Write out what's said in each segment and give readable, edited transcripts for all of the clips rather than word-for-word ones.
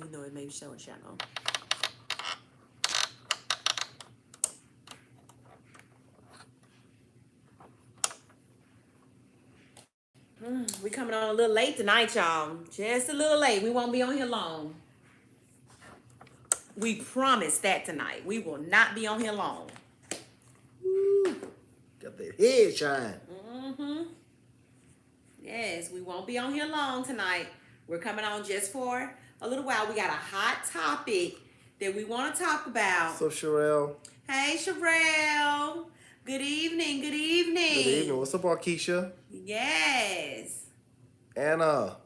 even though it may show a channel. We coming on a little late tonight, y'all. Just a little late. We won't be on here long. We promise that tonight. We will not be on here long. Woo. Got that head shine. Yes, we won't be on here long tonight. We're coming on just for a little while. We got a hot topic that we want to talk about. So, Sherelle. Hey, Sherelle. Good evening. Good evening. Good evening. What's up, Arkisha? Yes. Anna.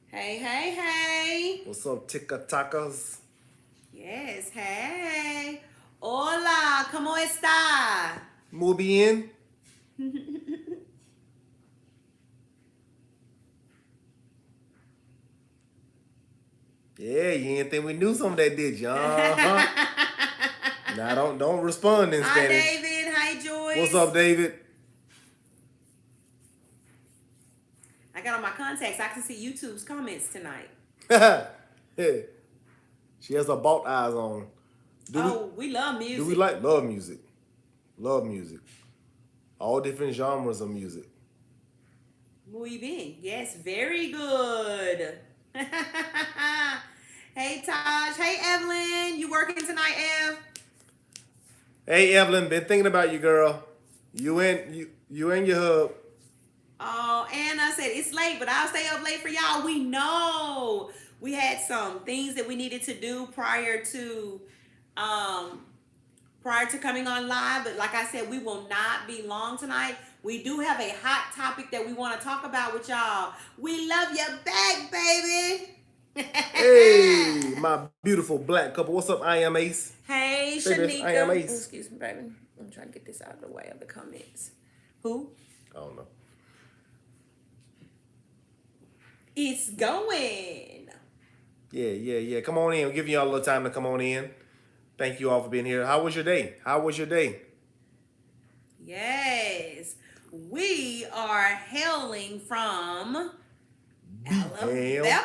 Hey, hey, hey. What's up, Tika Takas? Yes, hey. Hola, ¿cómo está? Muy bien. Yeah, you didn't think we knew some of that, did you? Now don't respond in Hi, Spanish. David. Hi, Joyce. What's up, David? I got on my contacts. I can see YouTube's comments tonight. Yeah. She has her bald eyes on. We love music. Do we love music? Love music. All different genres of music. Muy bien. Yes, very good. Hey, Taj. Hey, Evelyn. You working tonight, Ev? Hey, Evelyn, been thinking about you, girl. You and your hub. Oh, Anna said it's late, but I'll stay up late for y'all. We know we had some things that we needed to do prior to coming on live, but like I said, we will not be long tonight. We do have a hot topic that we want to talk about with y'all. We love you back, baby. Hey, my beautiful black couple. What's up? I am Ace. Hey, Say this, Shanika. I am Ace. Excuse me, baby. I'm trying to get this out of the way of the comments. Who? I don't know. It's going. Yeah. Come on in. We'll give y'all a little time to come on in. Thank you all for being here. How was your day? Yes. We are hailing from Alabama.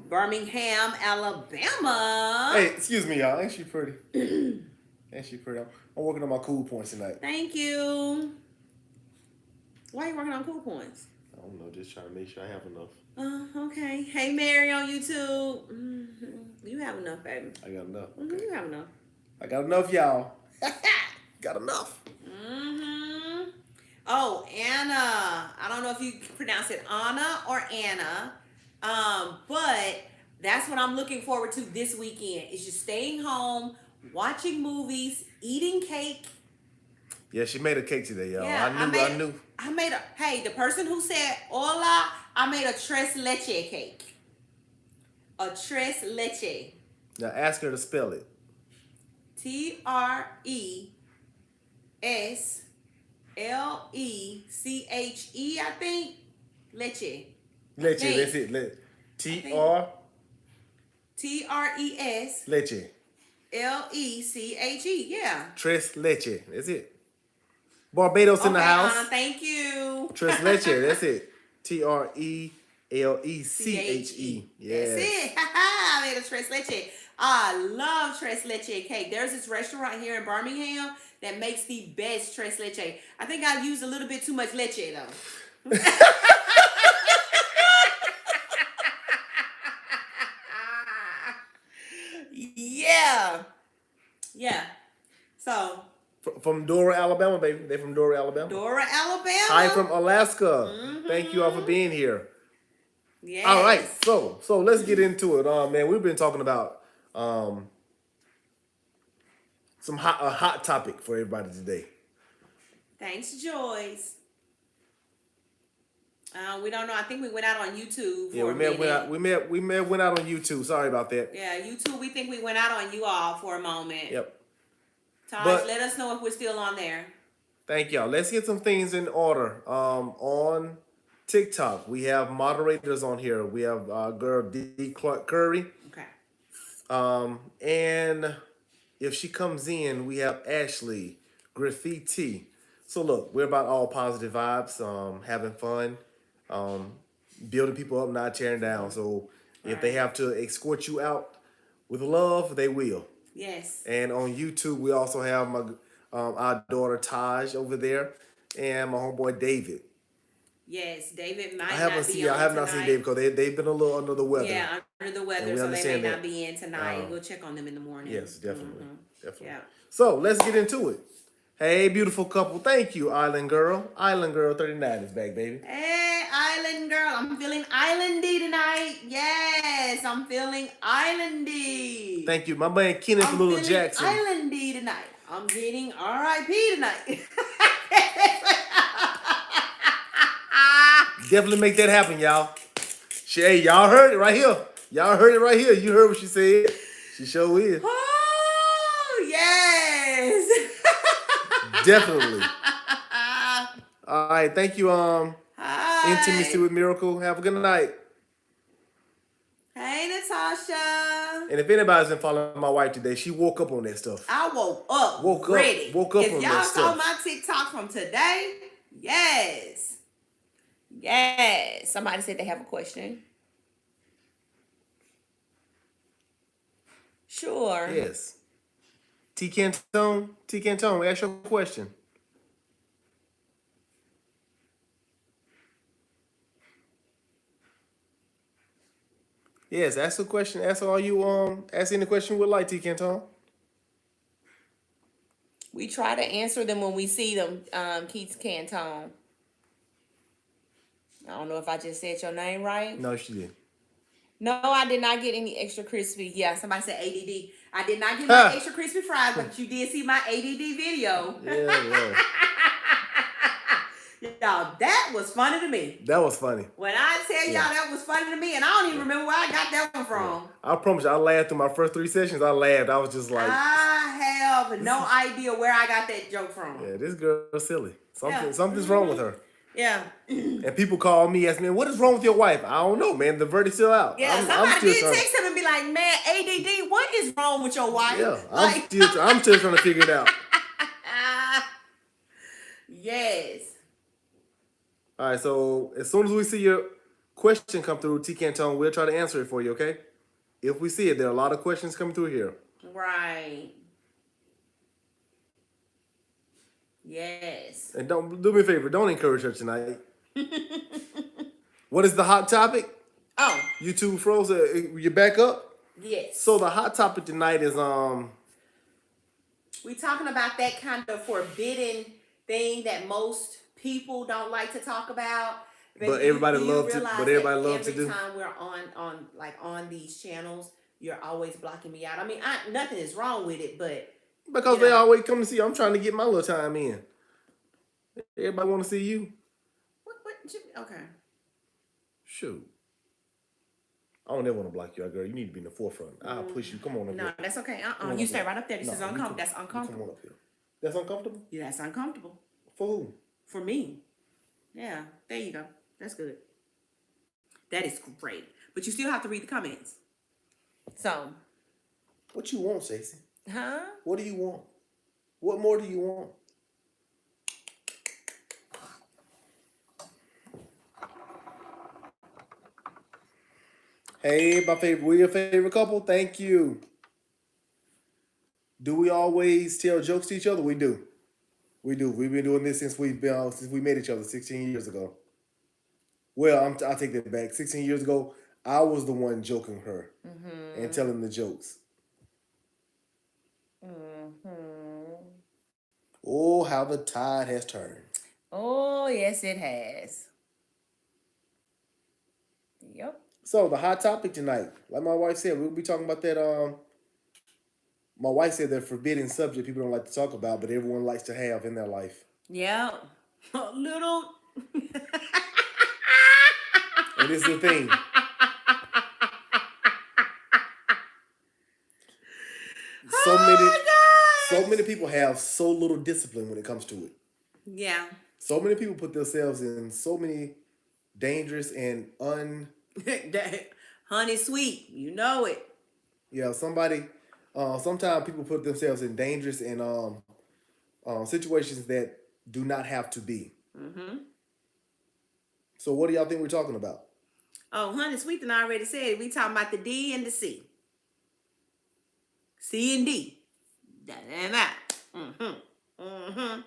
Birmingham, Alabama. Hey, excuse me, y'all. Ain't she pretty? Ain't she pretty? I'm working on my cool points tonight. Thank you. Why are you working on cool points? I don't know. Just trying to make sure I have enough. Okay. Hey, Mary on YouTube. You have enough, baby. I got enough. Okay. You have enough. I got enough, y'all. Got enough. Oh, Anna. I don't know if you pronounce it Anna or Anna. But that's what I'm looking forward to this weekend. Is just staying home, watching movies, eating cake. Yeah, she made a cake today, y'all. Yeah, I knew. The person who said hola, I made a tres leche cake. A tres leche. Now ask her to spell it. TRESLECHE, I think. Leche. Leche, that's it. TRES. Leche. LECHE, yeah. Tres leche, that's it. Barbados in the house. Thank you. Tres leche, that's it. TRELECHE. Yeah. That's it. I made a tres leche. I love tres leche cake. There's this restaurant here in Birmingham that makes the best tres leche. I think I used a little bit too much leche though. Yeah. So. From Dora, Alabama, baby. They from Dora, Alabama. Dora, Alabama. Hi from Alaska. Thank you all for being here. Yes. All right, so let's get into it. Man, we've been talking about some hot topic for everybody today. Thanks, Joyce. We don't know. I think we went out on YouTube for a minute. We may have went out on YouTube. Sorry about that. Yeah, YouTube. We think we went out on you all for a moment. Yep. Taj, let us know if we're still on there. Thank y'all. Let's get some things in order. On TikTok, we have moderators on here. We have girl D. Clark Curry. Okay. And if she comes in, we have Ashley Graffiti. So look, we're about all positive vibes, having fun, building people up, not tearing down. So If they have to escort you out with love, they will. Yes. And on YouTube, we also have my our daughter Taj over there, and my homeboy David. Yes, David might not be I on have not seen David tonight. because they've been a little under the weather, Yeah, under the and weather, we so they may understand not that. be in tonight. Uh, We'll check on them in the morning. yes, definitely, definitely. Yeah. So let's get into it. Hey, beautiful couple. Thank you, Island Girl. Island Girl 39 is back, baby. Hey, island girl. I'm feeling islandy tonight. Yes, I'm feeling islandy. Thank you. My man Kenneth I'm Little feeling Jackson. islandy tonight. I'm getting R.I.P. tonight. Definitely make that happen, y'all. Hey, y'all heard it right here. Y'all heard it right here. You heard what she said. She sure is. Oh, yes. Definitely. All right. Thank you, Hi. Intimacy with Miracle. Have a good night. Hey, Natasha. And if anybody's been following my wife today, she woke up on that stuff. I woke up ready. Woke up if on y'all that saw stuff. my TikTok from today, yes. Yes. Somebody said they have a question. Sure. Yes. T Cantone, ask your question. Yes, ask a question. Ask all you ask any question you would like, T Cantone. We try to answer them when we see them, Keith Cantone. I don't know if I just said your name right. No, she didn't. No, I did not get any extra crispy. Yeah, somebody said ADD. I did not get my extra crispy fries, but you did see my ADD video. Yeah. Y'all, that was funny to me. That was funny. When I tell y'all that was funny to me, and I don't even remember where I got that one from. I promise you, I laughed through my first 3 sessions. I laughed. I was just like, I have no idea where I got that joke from. yeah, this girl's silly. Something's wrong with her. Yeah. And people call me, ask me, what is wrong with your wife? I don't know, man. The verdict's still out. Yeah, somebody did text him and be like, man, ADD, what is wrong with your wife? Yeah, like, I'm still trying to figure it out. Yes. All right, so as soon as we see your question come through, T Cantone, we'll try to answer it for you, okay? If we see it, there are a lot of questions coming through here. Right. Yes. And don't do me a favor, don't encourage her tonight. What is the hot topic? Oh. YouTube froze. You back up? Yes. So the hot topic tonight is we talking about that kind of forbidden thing that most people don't like to talk about. But everybody loves to. But everybody loves to do. Every time we're on these channels, you're always blocking me out. I mean, nothing is wrong with it, but because they always come to see you. I'm trying to get my little time in. Everybody want to see you. What? Okay. Shoot. I don't ever want to block you out, girl. You need to be in the forefront. I'll push you. Come on up No, here. that's okay. You stay right up there. This is uncomfortable. That's uncomfortable. Come on up here. That's uncomfortable? Yeah, that's uncomfortable. For who? For me. Yeah, there you go. That's good. That is great. But you still have to read the comments. So. What you want, Stacey? Huh? What do you want? What more do you want? Hey, we're your favorite couple. Thank you. Do we always tell jokes to each other? We do. We do. We've been doing this since we met each other 16 years ago. Well, I'll take that back. 16 years ago, I was the one joking her and telling the jokes. Oh, how the tide has turned. Oh, yes, it has. Yep. So the hot topic tonight, like my wife said, we'll be talking about that. My wife said that forbidden subject people don't like to talk about, but everyone likes to have in their life. Yeah, little. And this is the thing. So many people have so little discipline when it comes to it. Yeah. So many people put themselves in so many dangerous and honey sweet, you know it. Yeah, sometimes people put themselves in dangerous and situations that do not have to be. So what do y'all think we're talking about? Oh, honey, sweet and I already said it. We talking about the D and the C. C and D. That. Mm-hmm. Mm-hmm.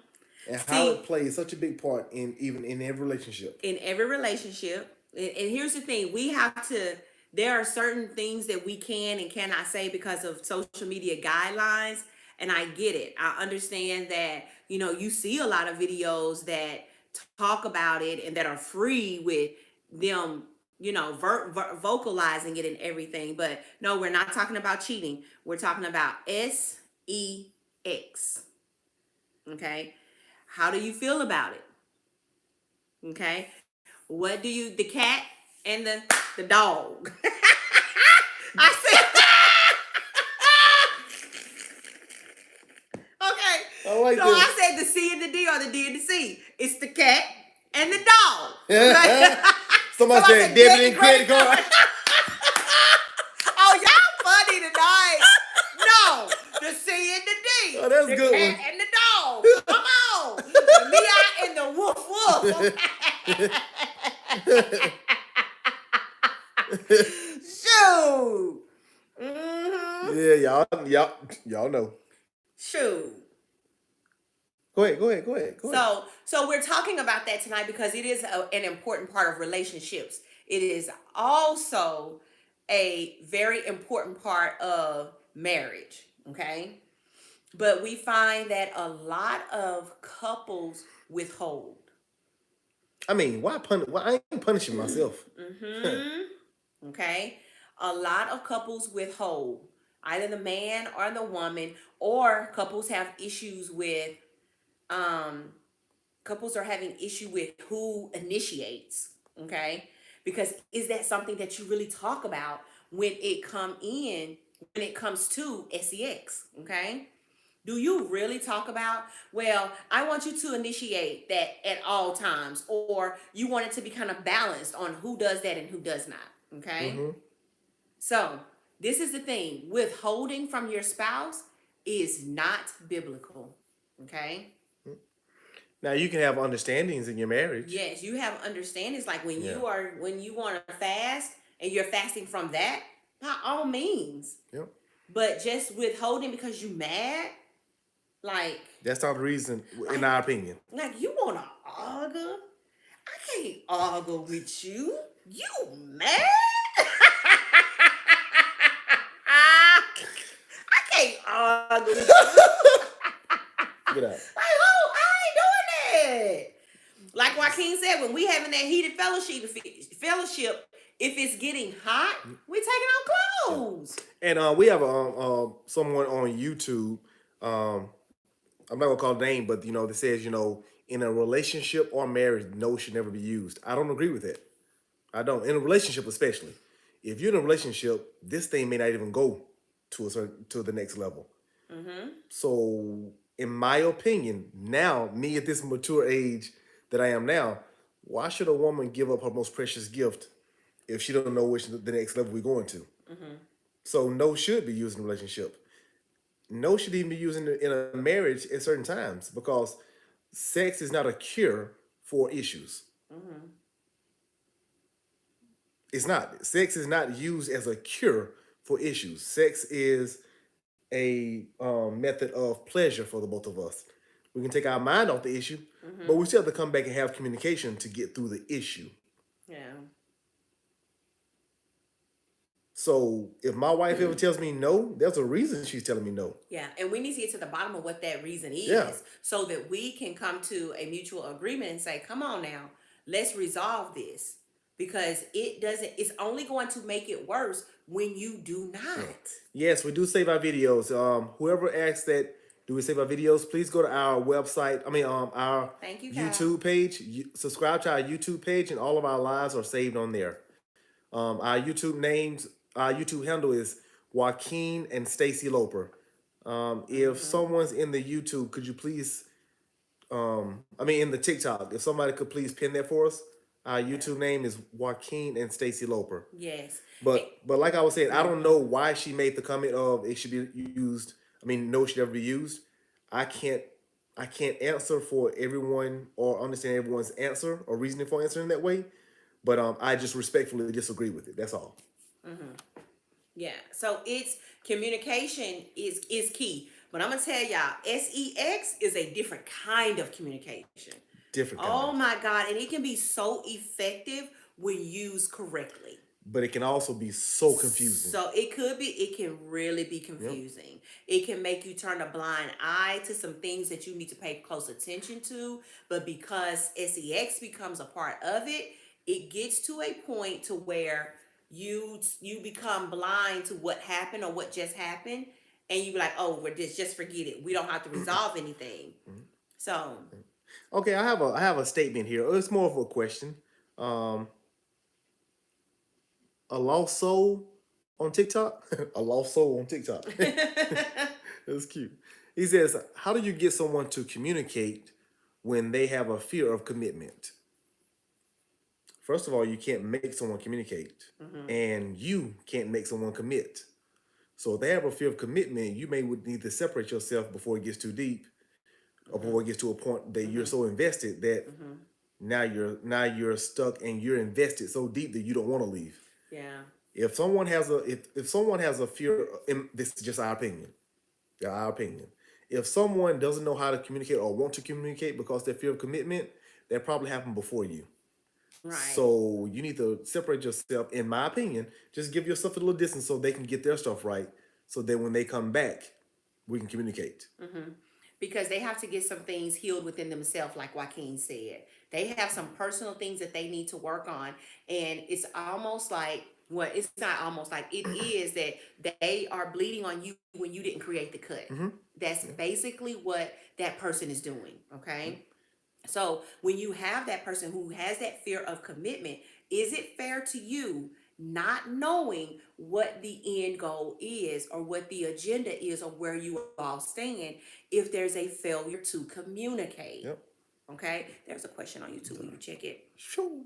And how it See, plays such a big part in even in every relationship. in every relationship, and here's the thing, we have to, there are certain things that we can and cannot say because of social media guidelines. And I get it. I understand that, you see a lot of videos that talk about it and that are free with them, vocalizing it and everything. But no, we're not talking about cheating. We're talking about sex. Okay. How do you feel about it? Okay. What do you, the cat and the dog? I said, okay. I like So this. I said the C and the D or the D and the C. It's the cat and the dog. Okay? Somebody So I said debit and credit card. Oh, y'all funny tonight. No, the C and the D. Oh, that's a the good cat one. and the dog. Come on. The meow and the woof woof. Shoot. Mm-hmm. Yeah, y'all know. Shoot. Go ahead. So we're talking about that tonight because it is an important part of relationships. It is also a very important part of marriage. Okay. But we find that a lot of couples withhold. I mean, why I ain't punishing myself. Mm-hmm. Okay. A lot of couples withhold, either the man or the woman, or um couples are having issue with who initiates. Okay. Because is that something that you really talk about when it comes to sex? Okay. Do you really talk about, well, I want you to initiate that at all times, or you want it to be kind of balanced on who does that and who does not? Okay. Mm-hmm. So, this is the thing, withholding from your spouse is not biblical. Okay. Now you can have understandings in your marriage. Yes, you have understandings, like Yeah. when you want to fast and you're fasting from that, by all means. Yep. But just withholding because you mad, like That's not the reason, in our opinion. like you want to argue? I can't argue with you. You mad? I can't argue with you. Get out. Like, oh, I ain't doing that. Like Joaquin said, when we having that heated fellowship, if it's getting hot, we taking our clothes. And we have someone on YouTube. I'm not gonna call the name, but that says in a relationship or marriage, no should never be used. I don't agree with that. I don't. In a relationship, especially if you're in a relationship, this thing may not even go to the next level. Mm-hmm. So, in my opinion, now me at this mature age that I am now, why should a woman give up her most precious gift if she don't know which the next level we're going to? Mm-hmm. So, no should be used in a relationship. No should even be used in a marriage at certain times because sex is not a cure for issues. Mm-hmm. It's not. Sex is not used as a cure for issues. Sex is a method of pleasure for the both of us. We can take our mind off the issue, Mm-hmm. but we still have to come back and have communication to get through the issue. Yeah. So if my wife ever tells me no, there's a reason she's telling me no. Yeah, and we need to get to the bottom of what that reason is, Yeah. so that we can come to a mutual agreement and say, come on now, let's resolve this. Because it's only going to make it worse when you do not. Yes, we do save our videos. Whoever asks that, do we save our videos? Please go to our website. Our Thank you, Kyle. YouTube page. Subscribe to our YouTube page, and all of our lives are saved on there. Our YouTube handle is Joaquin and Stacy Loper. If someone's in the YouTube, could you please, in the TikTok, if somebody could please pin that for us. Our YouTube name is Joaquin and Stacy Loper. Yes. But like I was saying, I don't know why she made the comment of it should be used. No, it should never be used. I can't answer for everyone or understand everyone's answer or reasoning for answering that way. But I just respectfully disagree with it. That's all. Yeah. So it's communication is key. But I'm gonna tell y'all, sex is a different kind of communication. Different Oh kind. my God. And it can be so effective when used correctly. But it can also be so confusing. So it can really be Yep. confusing. It can make you turn a blind eye to some things that you need to pay close attention to. But because sex becomes a part of it, it gets to a point to where you become blind to what happened or what just happened. And you be like, oh, we're just forget it. We don't have to resolve anything. So Okay, I have a statement here. It's more of a question. Um, a lost soul on TikTok. A lost soul on TikTok. That's cute. He says, "How do you get someone to communicate when they have a fear of commitment?" First of all, you can't make someone communicate, and you can't make someone commit. So if they have a fear of commitment, you may would need to separate yourself before it gets too deep, or before it gets to a point that you're so invested that now you're stuck and you're invested so deep that you don't want to leave. yeah. If someone has a fear, and this is just our opinion. Our opinion. If someone doesn't know how to communicate or want to communicate because they fear of commitment, that probably happened before you. Right. So you need to separate yourself, in my opinion. Just give yourself a little distance so they can get their stuff right. So that when they come back, we can communicate. Because they have to get some things healed within themselves, like Joaquin said. They have some personal things that they need to work on. And it's almost like, well, it's not almost like it is that they are bleeding on you when you didn't create the cut. That's basically what that person is doing. Okay. So when you have that person who has that fear of commitment, is it fair to you not knowing what the end goal is or what the agenda is or where you all stand if there's a failure to communicate? Yep. Okay, there's a question on YouTube. Will you check it? Sure.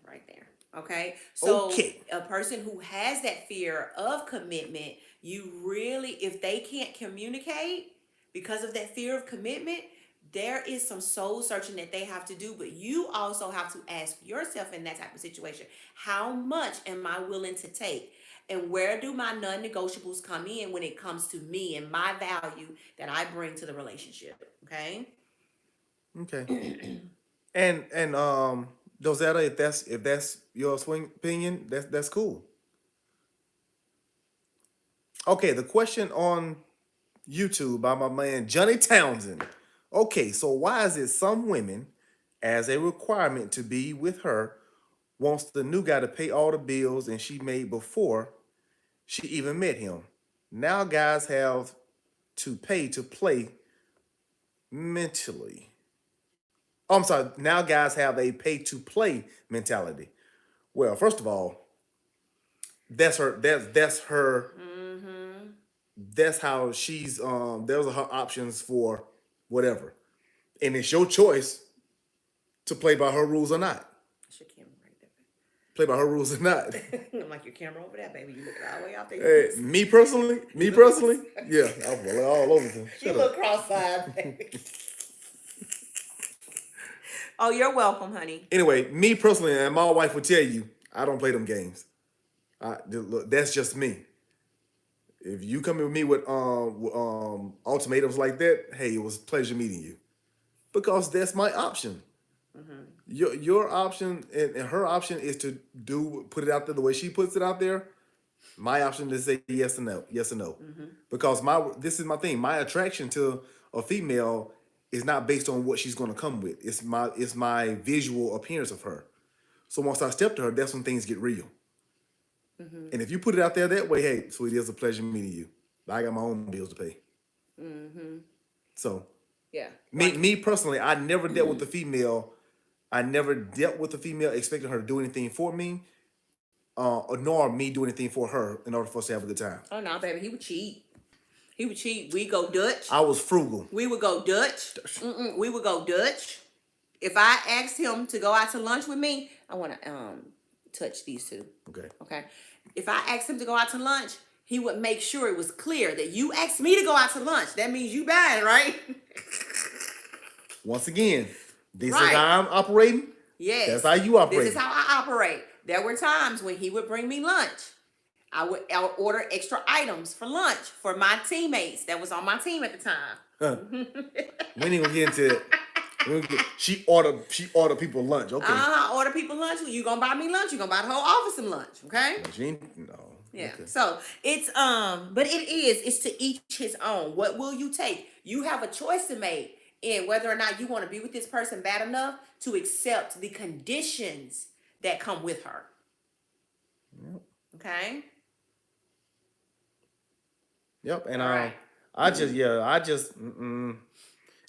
Right there. Okay, so Okay. a person who has that fear of commitment, you really, if they can't communicate because of that fear of commitment, there is some soul searching that they have to do. But you also have to ask yourself in that type of situation, how much am I willing to take? And where do my non-negotiables come in when it comes to me and my value that I bring to the relationship? Okay. Okay. And Dosetta, if that's your swing opinion, that's cool. Okay, the question on YouTube by my man Johnny Townsend. Okay, so why is it some women, as a requirement to be with her, wants the new guy to pay all the bills and she made before she even met him? Now guys have to pay to play mentally. Oh, I'm sorry. Now guys have a pay to play mentality. Well, first of all, that's her. That's her. That's how she's. Those are her options for whatever, and it's your choice to play by her rules or not. That's your camera right there. Play by her rules or not. I'm like, your camera over there, baby. You looking all the way out there. Hey, me personally, yeah, I'm all over them. You Shut look up. cross-eyed, baby. Oh, you're welcome, honey. Anyway, me personally, and my wife will tell you, I don't play them games. Look, that's just me. If you come in with me with ultimatums like that, hey, it was a pleasure meeting you, because that's my option. Your option and her option is to put it out there the way she puts it out there. My option is to say yes or no, yes or no, because this is my thing. My attraction to a female is not based on what she's going to come with. It's my visual appearance of her. So once I step to her, that's when things get real. And if you put it out there that way, hey, sweetie, it's a pleasure meeting you. I got my own bills to pay. So Yeah. me personally, I never dealt with the female. I never dealt with the female expecting her to do anything for me, nor me do anything for her in order for us to have a good time. Oh no, baby, he would cheat. He would cheat. We go Dutch. I was frugal. We would go Dutch. We would go Dutch. If I asked him to go out to lunch with me, I want to touch these two. Okay. Okay. If I asked him to go out to lunch, he would make sure it was clear that you asked me to go out to lunch. That means you buying, right? Once again, this Right. is how I'm operating. That's Yes, how you this operate. is how I operate. There were times when he would bring me lunch. I would order extra items for lunch for my teammates that was on my team at the Huh. time. We ain't gonna get into it. She ordered people lunch. Okay. Order people lunch. You gonna buy me lunch? You gonna buy the whole office some lunch? Okay. No, she ain't, no. Yeah. Okay. So it's but it's to each his own. What will you take? You have a choice to make in whether or not you want to be with this person bad enough to accept the conditions that come with her. Yep. Okay. Yep. And All right.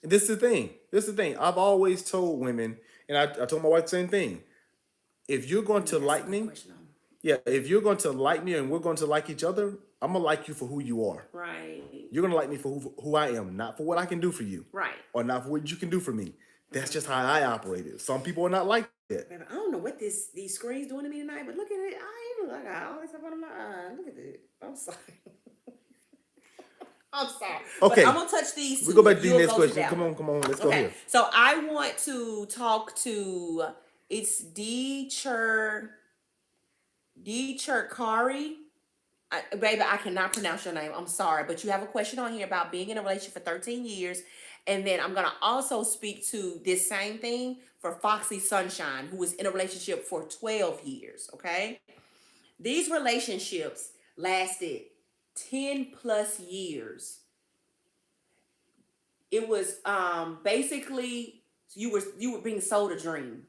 this is the thing. I've always told women, and I told my wife the same thing. If you're going to That's a like good me, question. yeah, if you're going to like me and we're going to like each other, I'm gonna like you for who you are. Right. You're gonna like me for who I am, not for what I can do for you, Right. or not for what you can do for me. That's just how I operated. Some people are not like that. Baby, I don't know what these screens doing to me tonight, but look at it. I even look, I got all this stuff under my eye. Look at it. I'm sorry. I'm sorry. Okay. But I'm gonna touch these two. We go back to the You'll next go question. that Come one. on. Let's go Okay. here. So I want to talk to it's D Churkari. Baby, I cannot pronounce your name. I'm sorry, but you have a question on here about being in a relationship for 13 years. And then I'm going to also speak to this same thing for Foxy Sunshine, who was in a relationship for 12 years. Okay. These relationships lasted 10 plus years. It was basically you were being sold a dream.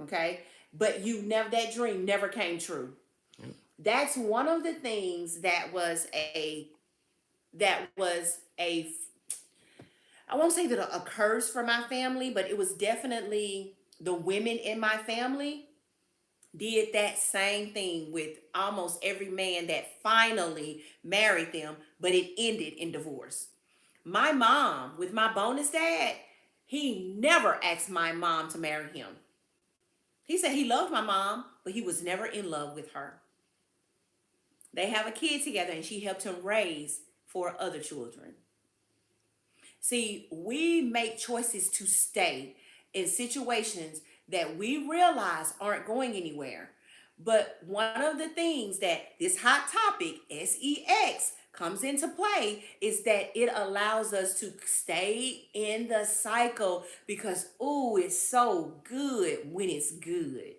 Okay. But that dream never came true. That's one of the things that was a I won't say that a curse for my family, but it was definitely the women in my family did that same thing with almost every man that finally married them, but it ended in divorce. My mom, with my bonus dad, he never asked my mom to marry him. He said he loved my mom, but he was never in love with her. They have a kid together and she helped him raise 4 other children. See, we make choices to stay in situations that we realize aren't going anywhere. But one of the things that this hot topic, sex, comes into play is that it allows us to stay in the cycle because, ooh, it's so good when it's good.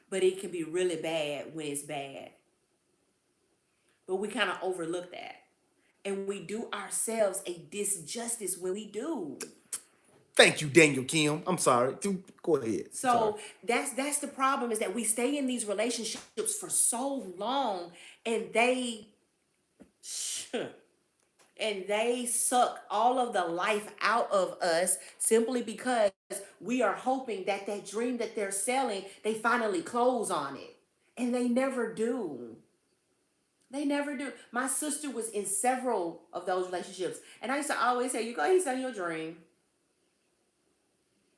But it can be really bad when it's bad. But we kind of overlook that. And we do ourselves a disjustice when we do. Thank you, Daniel Kim. I'm sorry. Go ahead. So that's the problem is that we stay in these relationships for so long and they suck all of the life out of us simply because we are hoping that dream that they're selling, they finally close on it. And they never do. They never do. My sister was in several of those relationships. And I used to always say, he's selling you a dream.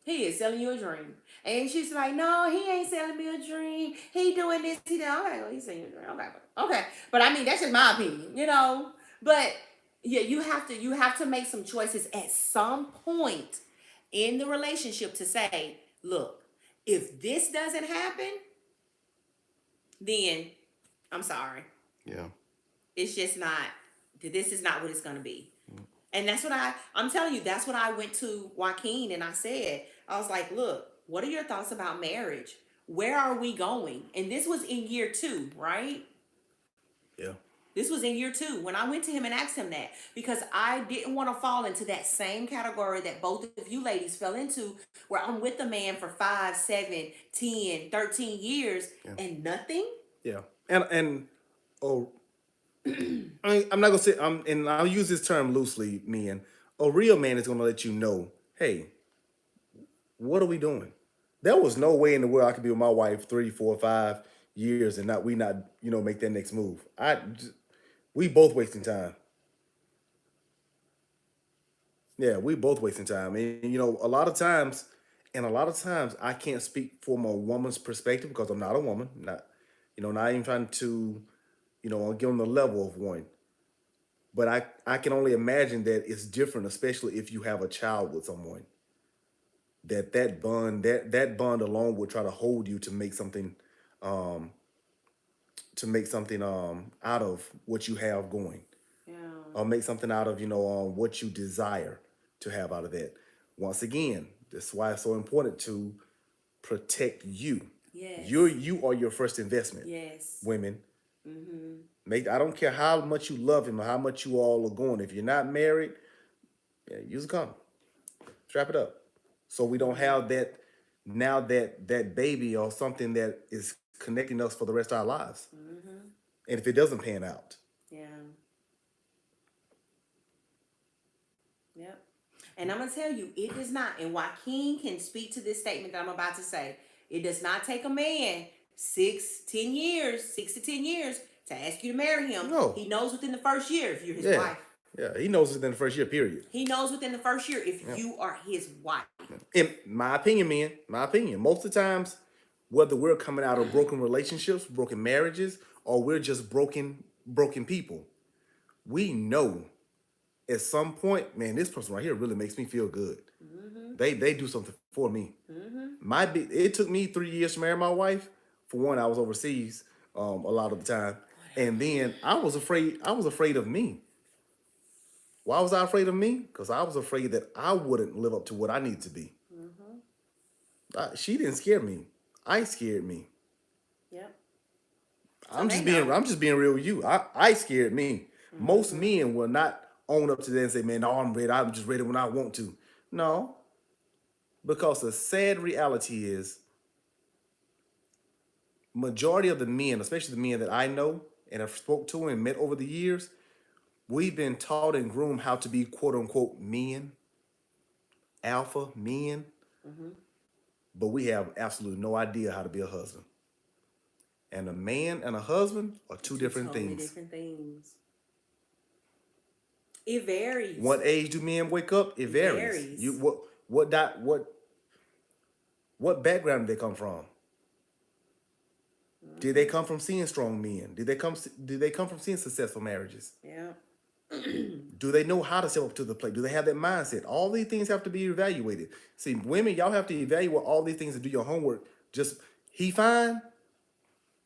He is selling you a dream. And she's like, no, he ain't selling me a dream. He doing this, he doing. Okay, well, he's selling you a dream. Okay. But I mean, that's just my opinion. But yeah, you have to make some choices at some point in the relationship to say, look, if this doesn't happen, then I'm sorry. Yeah. It's just not, this is not what it's going to be. And that's what I'm telling you, that's what I went to Joaquin and I said, I was like, look, what are your thoughts about marriage? Where are we going? And this was in year 2, right? Yeah. This was in year 2 when I went to him and asked him that because I didn't want to fall into that same category that both of you ladies fell into where I'm with a man for 5, 7, 10, 13 years and nothing. Yeah. And I'm not gonna say and I'll use this term loosely, man. A real man is gonna let you know, hey, what are we doing? There was no way in the world I could be with my wife 3, 4, 5 years and not make that next move. We both wasting time. Yeah, we both wasting time. And a lot of times I can't speak from a woman's perspective because I'm not a woman. Not even trying to, get on the level of one. But I can only imagine that it's different, especially if you have a child with someone. that bond alone will try to hold you um out of what you have going, Yeah. or make something out of what you desire to have out of that. Once again, that's why it's so important to protect you. Yes. You are your first investment, Yes. women. Mm-hmm. I don't care how much you love him or how much you all are going. If you're not married, yeah, use a condom. Strap it up. So we don't Mm-hmm. have that now, that baby or something that is connecting us for the rest of our lives. Mm-hmm. And if it doesn't pan out, Yeah. Yep. And I'm gonna tell you, it does not. And Joaquin can speak to this statement that I'm about to say. It does not take a man 6 to 10 years to ask you to marry him. no. He knows within the first year if you're his Yeah. wife. Yeah. He knows it in the first year, period. He knows within the first year if Yeah. you are his wife. In my opinion, man, my opinion, most of the times, whether we're coming out of broken relationships, broken marriages, or we're just broken people, we know at some point, man, this person right here really makes me feel good. Mm-hmm. They do something for me. Mm-hmm. It took me 3 years to marry my wife. For one, I was overseas a lot of the time, and then I was afraid. I was afraid of me. Why was I afraid of me? Because I was afraid that I wouldn't live up to what I need to be. Mm-hmm. She didn't scare me. I scared me. Yep. So I'm they just being know. I'm just being real with you. I scared me. Most Mm-hmm. men will not own up to that and say, "Man, no, I'm ready. I'm just ready when I want to." No, because the sad reality is, majority of the men, especially the men that I know and have spoke to and met over the years, we've been taught and groomed how to be quote unquote men, alpha men, Mm-hmm. but we have absolutely no idea how to be a husband. And a man and a husband are two Two different totally things. different things. It varies. What age do men wake up? It It varies. You varies. what background did they come from? Did they Mm-hmm. come from seeing strong men? Did they come from seeing successful marriages? Yeah. Do they know how to step up to the plate? Do they have that mindset? All these things have to be evaluated. See, women, y'all have to evaluate all these things and do your homework. Just he fine?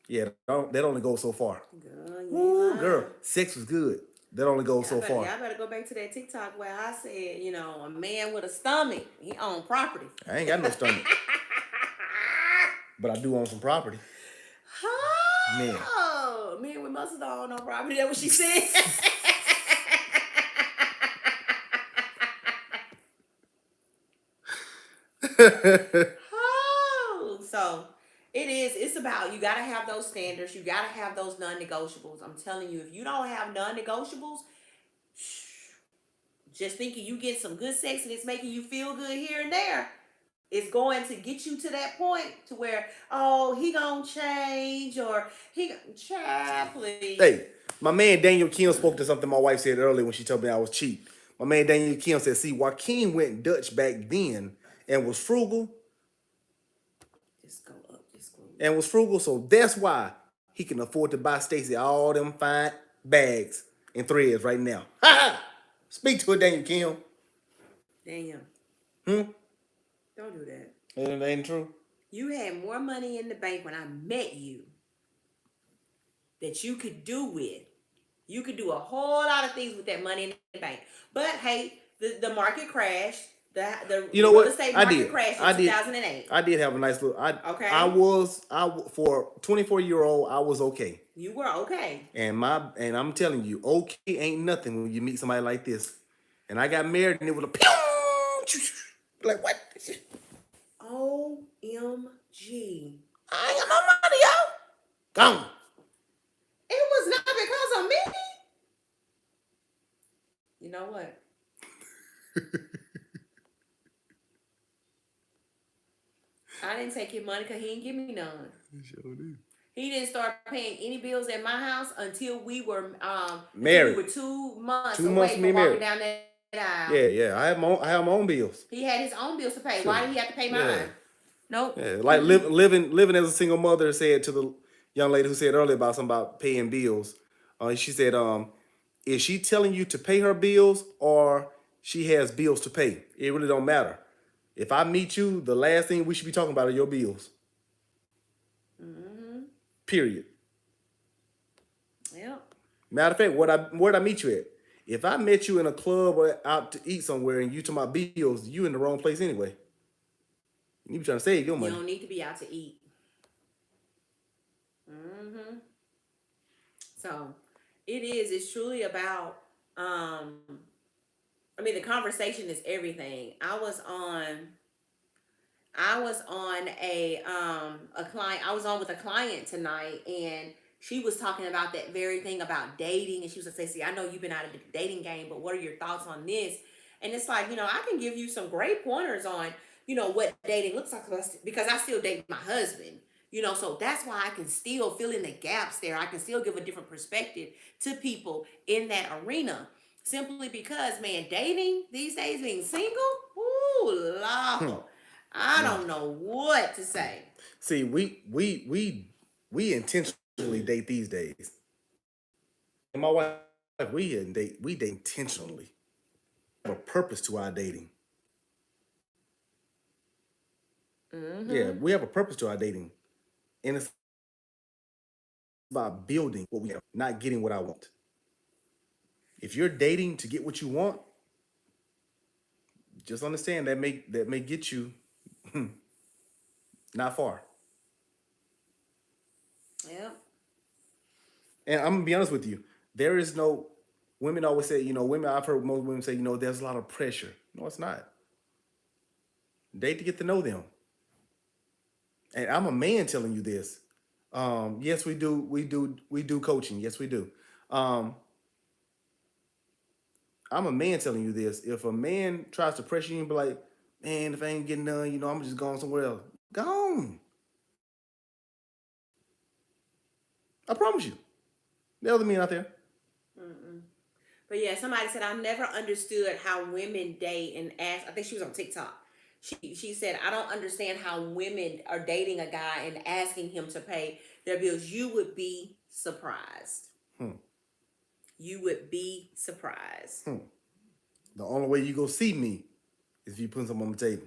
Yeah, that only goes so far. Girl, you ain't Ooh, girl, lying. sex was good. That only goes so far. Y'all better go back to that TikTok where I said, a man with a stomach, he owned property. I ain't got no stomach, but I do own some property. Man. Oh, men with muscle don't own no property. That's what she said. Oh, so it's about, you got to have those standards. You got to have those non-negotiables. I'm telling you, if you don't have non-negotiables, just thinking you get some good sex and it's making you feel good here and there, it's going to get you to that point to where, oh, he gonna change, or he child, please. Hey, my man Daniel Kim spoke to something my wife said earlier when she told me I was cheap. My man Daniel Kim said, see, Joaquin went Dutch back then and was frugal Just go up, just go. so that's why he can afford to buy Stacy all them fine bags and threads right now. Ha ha! Speak to it, Daniel Kim. Daniel, Hmm? don't do that. It ain't true. You had more money in the bank when I met you that you could do with. You could do a whole lot of things with that money in the bank. But hey, the market crashed. The You know real what? estate I market did. crashed in I did. 2008. I did have a nice little. Okay. For 24-year-old, I was okay. You were okay. And I'm telling you, okay ain't nothing when you meet somebody like this. And I got married and it was a pew, like what? OMG. I ain't got no money, y'all. Gone. It was not because of me. You know what? I didn't take his money because he didn't give me none. Sure did. He didn't start paying any bills at my house until we were Married. Until we were 2 months 2 away months from from being walking married. down that aisle. Yeah. I have my own bills. He had his own bills to pay. Sure. Why did he have to pay mine? Yeah. Nope. Yeah, like living as a single mother said to the young lady who said earlier about something about paying bills. She said, is she telling you to pay her bills or she has bills to pay? It really don't matter. If I meet you, the last thing we should be talking about are your bills. Mm-hmm. Period. Yep. Matter of fact, where'd I meet you at? If I met you in a club or out to eat somewhere and you talking about bills, you in the wrong place anyway. You be trying to save your You money. don't need to be out to eat. Mm-hmm. So it is. It's truly about. Um, I mean, the conversation is everything. I was on a client. I was on with a client tonight, and she was talking about that very thing about dating. And she was like, "See, I know you've been out of the dating game, but what are your thoughts on this?" And it's like, I can give you some great pointers on what dating looks like, because I still date my husband. So that's why I can still fill in the gaps there. I can still give a different perspective to people in that arena. Simply because, man, dating these days, being single, ooh, Hmm. Lord, I Yeah. don't know what to say. See, we intentionally date these days. And my wife, we date intentionally. We have a purpose to our dating. Yeah, Mm-hmm. we have a purpose to our dating. And it's about building what we have, not getting what I want. If you're dating to get what you want, just understand that may get you not far. Yep. And I'm gonna be honest with you. There is no women always say, women I've heard most women say, there's a lot of pressure. No, it's not. Date to get to know them. And I'm a man telling you this. Yes, we do coaching. Yes, we do. Um, I'm a man telling you this. If a man tries to pressure you and be like, man, if I ain't getting done, I'm just going somewhere else. Gone. I promise you. The other men out there. Mm-mm. But yeah, somebody said, I never understood how women date and ask. I think she was on TikTok. She said, I don't understand how women are dating a guy and asking him to pay their bills. You would be surprised. Hmm. You would be surprised. Hmm. The only way you go see me is if you put something on the table.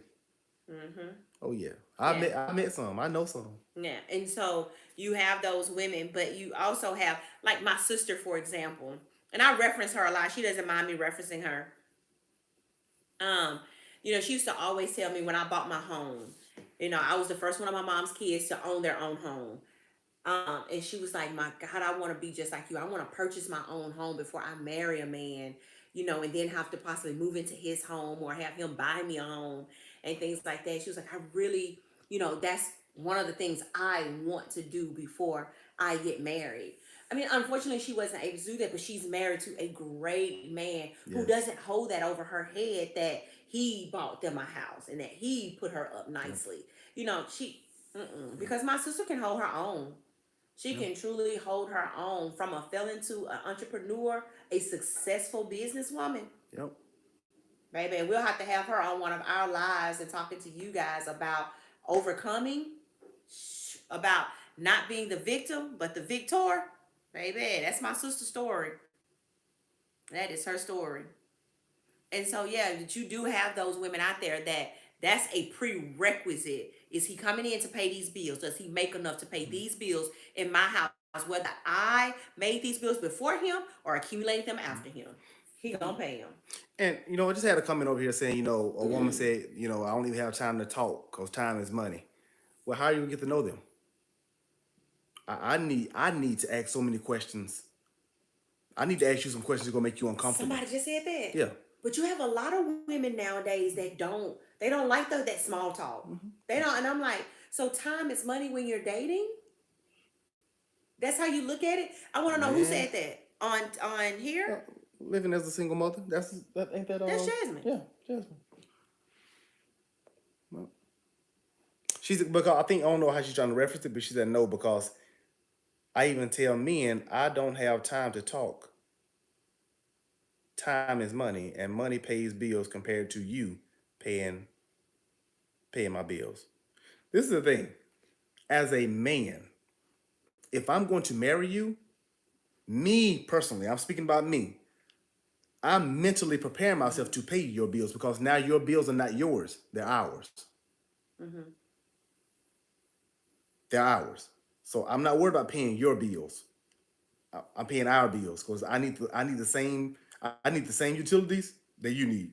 Mm-hmm. Oh yeah. I Yeah. met I met some. I know some. Yeah. And so you have those women, but you also have, like, my sister, for example, and I reference her a lot. She doesn't mind me referencing her. Um, she used to always tell me when I bought my home, I was the first one of my mom's kids to own their own home. And she was like, "My God, I want to be just like you. I want to purchase my own home before I marry a man, and then have to possibly move into his home or have him buy me a home and things like that." She was like, "I really, that's one of the things I want to do before I get married." I mean, unfortunately, she wasn't able to do that, but she's married to a great man who Yes. doesn't hold that over her head that he bought them a house and that he put her up Yep. nicely. Because my sister can hold her own. She Yep. can truly hold her own from a felon to an entrepreneur, a successful businesswoman. Yep. Baby, and we'll have to have her on one of our lives and talking to you guys about overcoming, about not being the victim, but the victor. Baby, that's my sister's story. That is her story. And so yeah, that you do have those women out there that's a prerequisite. Is he coming in to pay these bills? Does he make enough to pay these bills in my house? Whether I made these bills before him or accumulated them after him, he gonna pay them. And I just had a comment over here saying, a woman said, I don't even have time to talk because time is money. Well, how are you gonna get to know them? I need to ask so many questions. I need to ask you some questions that gonna make you uncomfortable. Somebody just said that. Yeah. But you have a lot of women nowadays that don't like that small talk. Mm-hmm. They don't, and I'm like, so time is money when you're dating? That's how you look at it? I want to know who Man. said that on here. Living as a single mother. That ain't that That's Jasmine. yeah, Jasmine. Well, she's because I think I don't know how she's trying to reference it, but she said no because I even tell men I don't have time to talk. Time is money, and money pays bills compared to you paying my bills. This is the thing. As a man, if I'm going to marry you, me personally, I'm speaking about me. I'm mentally preparing myself to pay your bills because now your bills are not yours; they're ours. Mm-hmm. They're ours. So I'm not worried about paying your bills. I'm paying our bills because I need the same utilities that you need,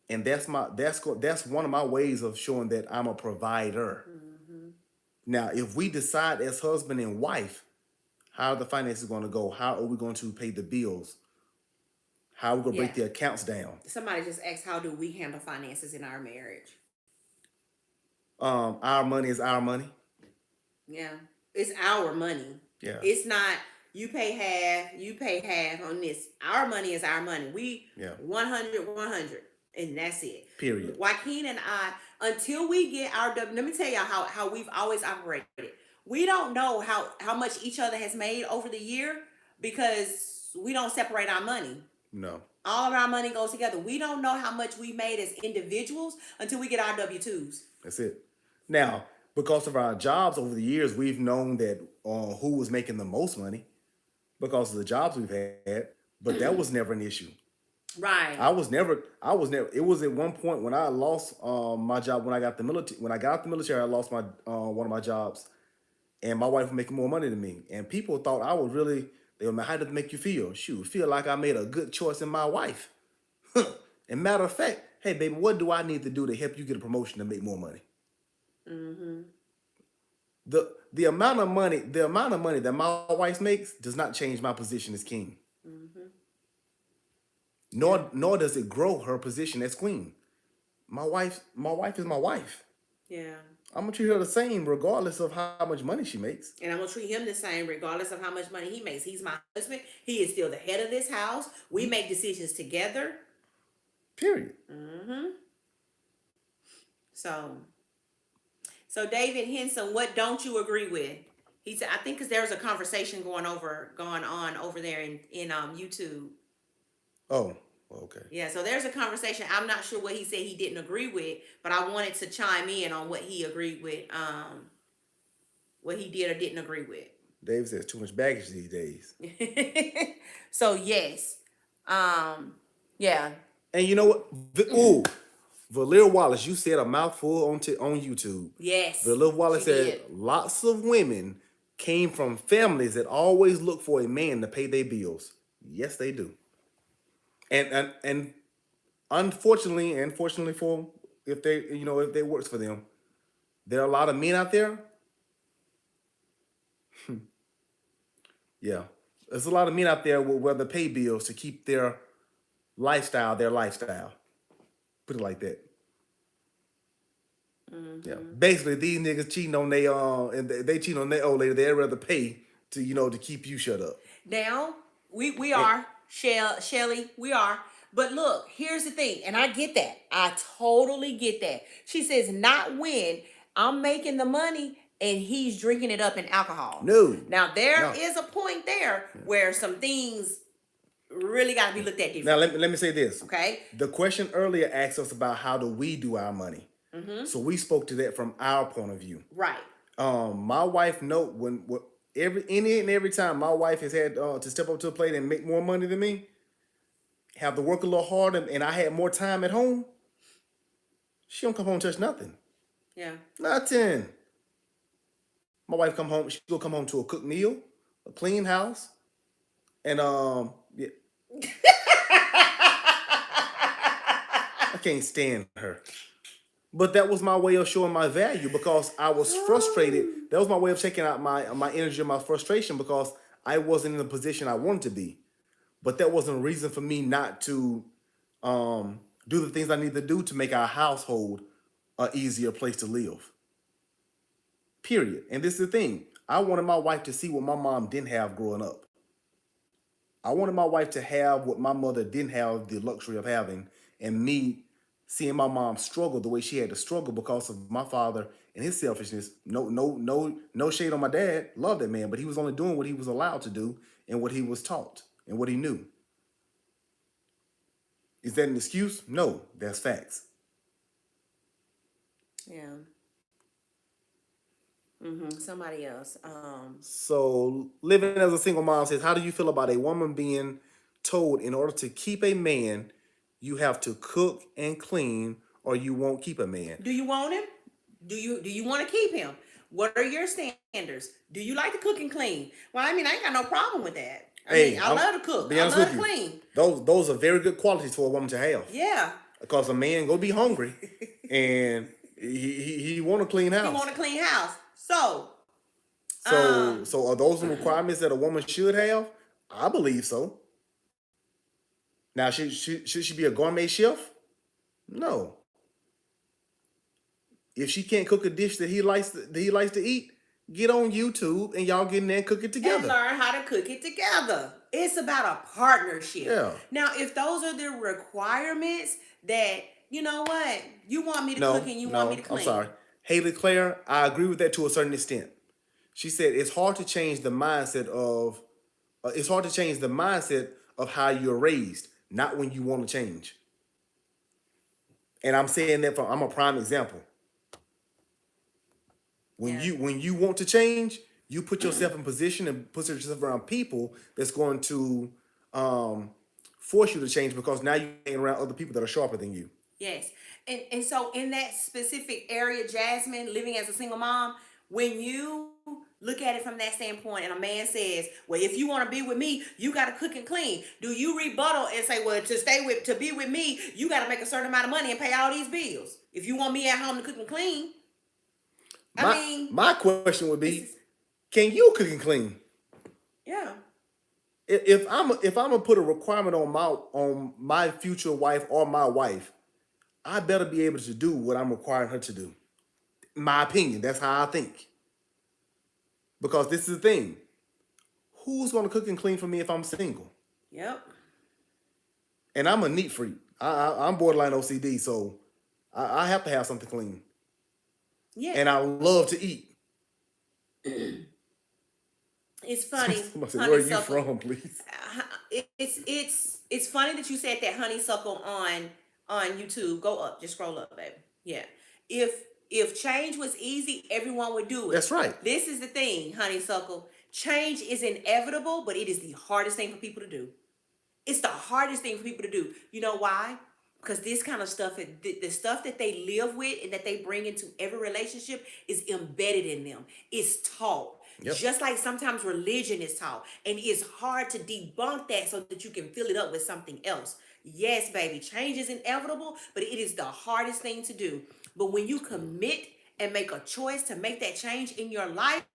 and that's one of my ways of showing that I'm a provider. Mm-hmm. Now, if we decide as husband and wife how the finances going to go, how are we going to pay the bills, how are we going to Yeah. break the accounts down. Somebody just asked, how do we handle finances in our marriage? Our money is our money. Yeah. It's our money. Yeah, It's not you pay half on this. Our money is our money. We yeah. 100, 100, and that's it. Period. Joaquin and I, until we get our let me tell y'all how we've always operated. We don't know how much each other has made over the year because we don't separate our money. No, All of our money goes together. We don't know how much we made as individuals until we get our W-2s. that's it. Now, because of our jobs over the years, we've known that who was making the most money because of the jobs we've had, but that was never an issue. Right. I was never. It was at one point when I lost my job when I got the military. When I got out the military, I lost my one of my jobs, and my wife was making more money than me. And people thought I was really. They were, how did it make you feel? Shoot, feel like I made a good choice in my wife. And matter of fact, hey baby, what do I need to do to help you get a promotion to make more money? Mm-hmm. The amount of money that my wife makes does not change my position as king. Mm-hmm. Nor does it grow her position as queen. My wife is my wife. Yeah. I'm gonna treat her the same regardless of how much money she makes. And I'm gonna treat him the same regardless of how much money he makes. He's my husband. He is still the head of this house. We make decisions together. Period. Mm-hmm. So David Henson, what don't you agree with? He said, I think because there's a conversation going on over there in YouTube. Oh, okay. Yeah, so there's a conversation. I'm not sure what he said he didn't agree with, but I wanted to chime in on what he agreed with, what he did or didn't agree with. Dave says too much baggage these days. So yes, yeah, And you know what? Valir Wallace, you said a mouthful on YouTube. yes, Valir Wallace she said did. lots of women came from families that always look for a man to pay their bills. Yes, they do. And unfortunately, and fortunately for them, if they works for them, there are a lot of men out there. Yeah, there's a lot of men out there who will rather pay bills to keep their lifestyle. Put it like that. Yeah, basically these niggas cheating on they and they cheat on their old lady. They'd rather pay to keep you shut up. Now we are Shelly, we are. But look, here's the thing, and I get that. I totally get that. She says, not when I'm making the money and he's drinking it up in alcohol. No. Now there No. is a point there where some things really got to be looked at differently. Now let me say this. Okay. The question earlier asked us about how do we do our money. So we spoke to that from our point of view. Right. My wife every time my wife has had to step up to a plate and make more money than me, have to work a little harder, and I had more time at home, she don't come home and touch nothing. Yeah. Nothing. My wife come home, she'll come home to a cooked meal, a clean house, and yeah. I can't stand her. But that was my way of showing my value because I was frustrated. That was my way of taking out my energy and my frustration because I wasn't in the position I wanted to be. But that wasn't a reason for me not to do the things I need to do to make our household an easier place to live. Period. And this is the thing. I wanted my wife to see what my mom didn't have growing up. I wanted my wife to have what my mother didn't have the luxury of having, and me seeing my mom struggle the way she had to struggle because of my father and his selfishness. No shade on my dad. Love that man, but he was only doing what he was allowed to do and what he was taught and what he knew. Is that an excuse? No, that's facts. Yeah. Somebody else. So living as a single mom says, how do you feel about a woman being told in order to keep a man, you have to cook and clean, or you won't keep a man. Do you want him? Do you want to keep him? What are your standards? Do you like to cook and clean? Well, I mean, I ain't got no problem with that. I mean, I love to cook. Be I honest love with to you. clean. Those are very good qualities for a woman to have. Yeah. Because a man go be hungry, and he want a clean house. He want a clean house. So are those the requirements that a woman should have? I believe so. Now, should she be a gourmet chef? No. If she can't cook a dish that he likes to eat, get on YouTube and y'all get in there and cook it together. And learn how to cook it together. It's about a partnership. Yeah. Now, if those are the requirements that, you know what, you want me to cook and you want me to clean. I'm sorry. Haley Claire, I agree with that to a certain extent. She said it's hard to change the mindset of how you're raised, not when you want to change. And I'm saying that I'm a prime example. When you want to change, you put yourself in position and put yourself around people that's going to force you to change, because now you're hanging around other people that are sharper than you. Yes. And so in that specific area, Jasmine, living as a single mom, when you look at it from that standpoint and a man says, well, if you want to be with me, you got to cook and clean. Do you rebuttal and say, well, to be with me, you got to make a certain amount of money and pay all these bills? If you want me at home to cook and clean. My question would be, can you cook and clean? Yeah. If I'm gonna put a requirement on my future wife or my wife, I better be able to do what I'm requiring her to do. My opinion, that's how I think. Because this is the thing. Who's gonna cook and clean for me if I'm single? Yep. And I'm a neat freak. I'm borderline OCD, so I have to have something clean. Yeah. And I love to eat. It's funny. Say, where are you from, please? It's funny that you said that, honeysuckle, on YouTube. Go up, just scroll up, baby. Yeah. If change was easy, everyone would do it. That's right. This is the thing, honeysuckle. Change is inevitable, but it is the hardest thing for people to do. It's the hardest thing for people to do. You know why? Because this kind of stuff, the stuff that they live with and that they bring into every relationship is embedded in them. It's taught. Yep. Just like sometimes religion is taught. And it's hard to debunk that so that you can fill it up with something else. Yes, baby, change is inevitable, but it is the hardest thing to do. But when you commit and make a choice to make that change in your life,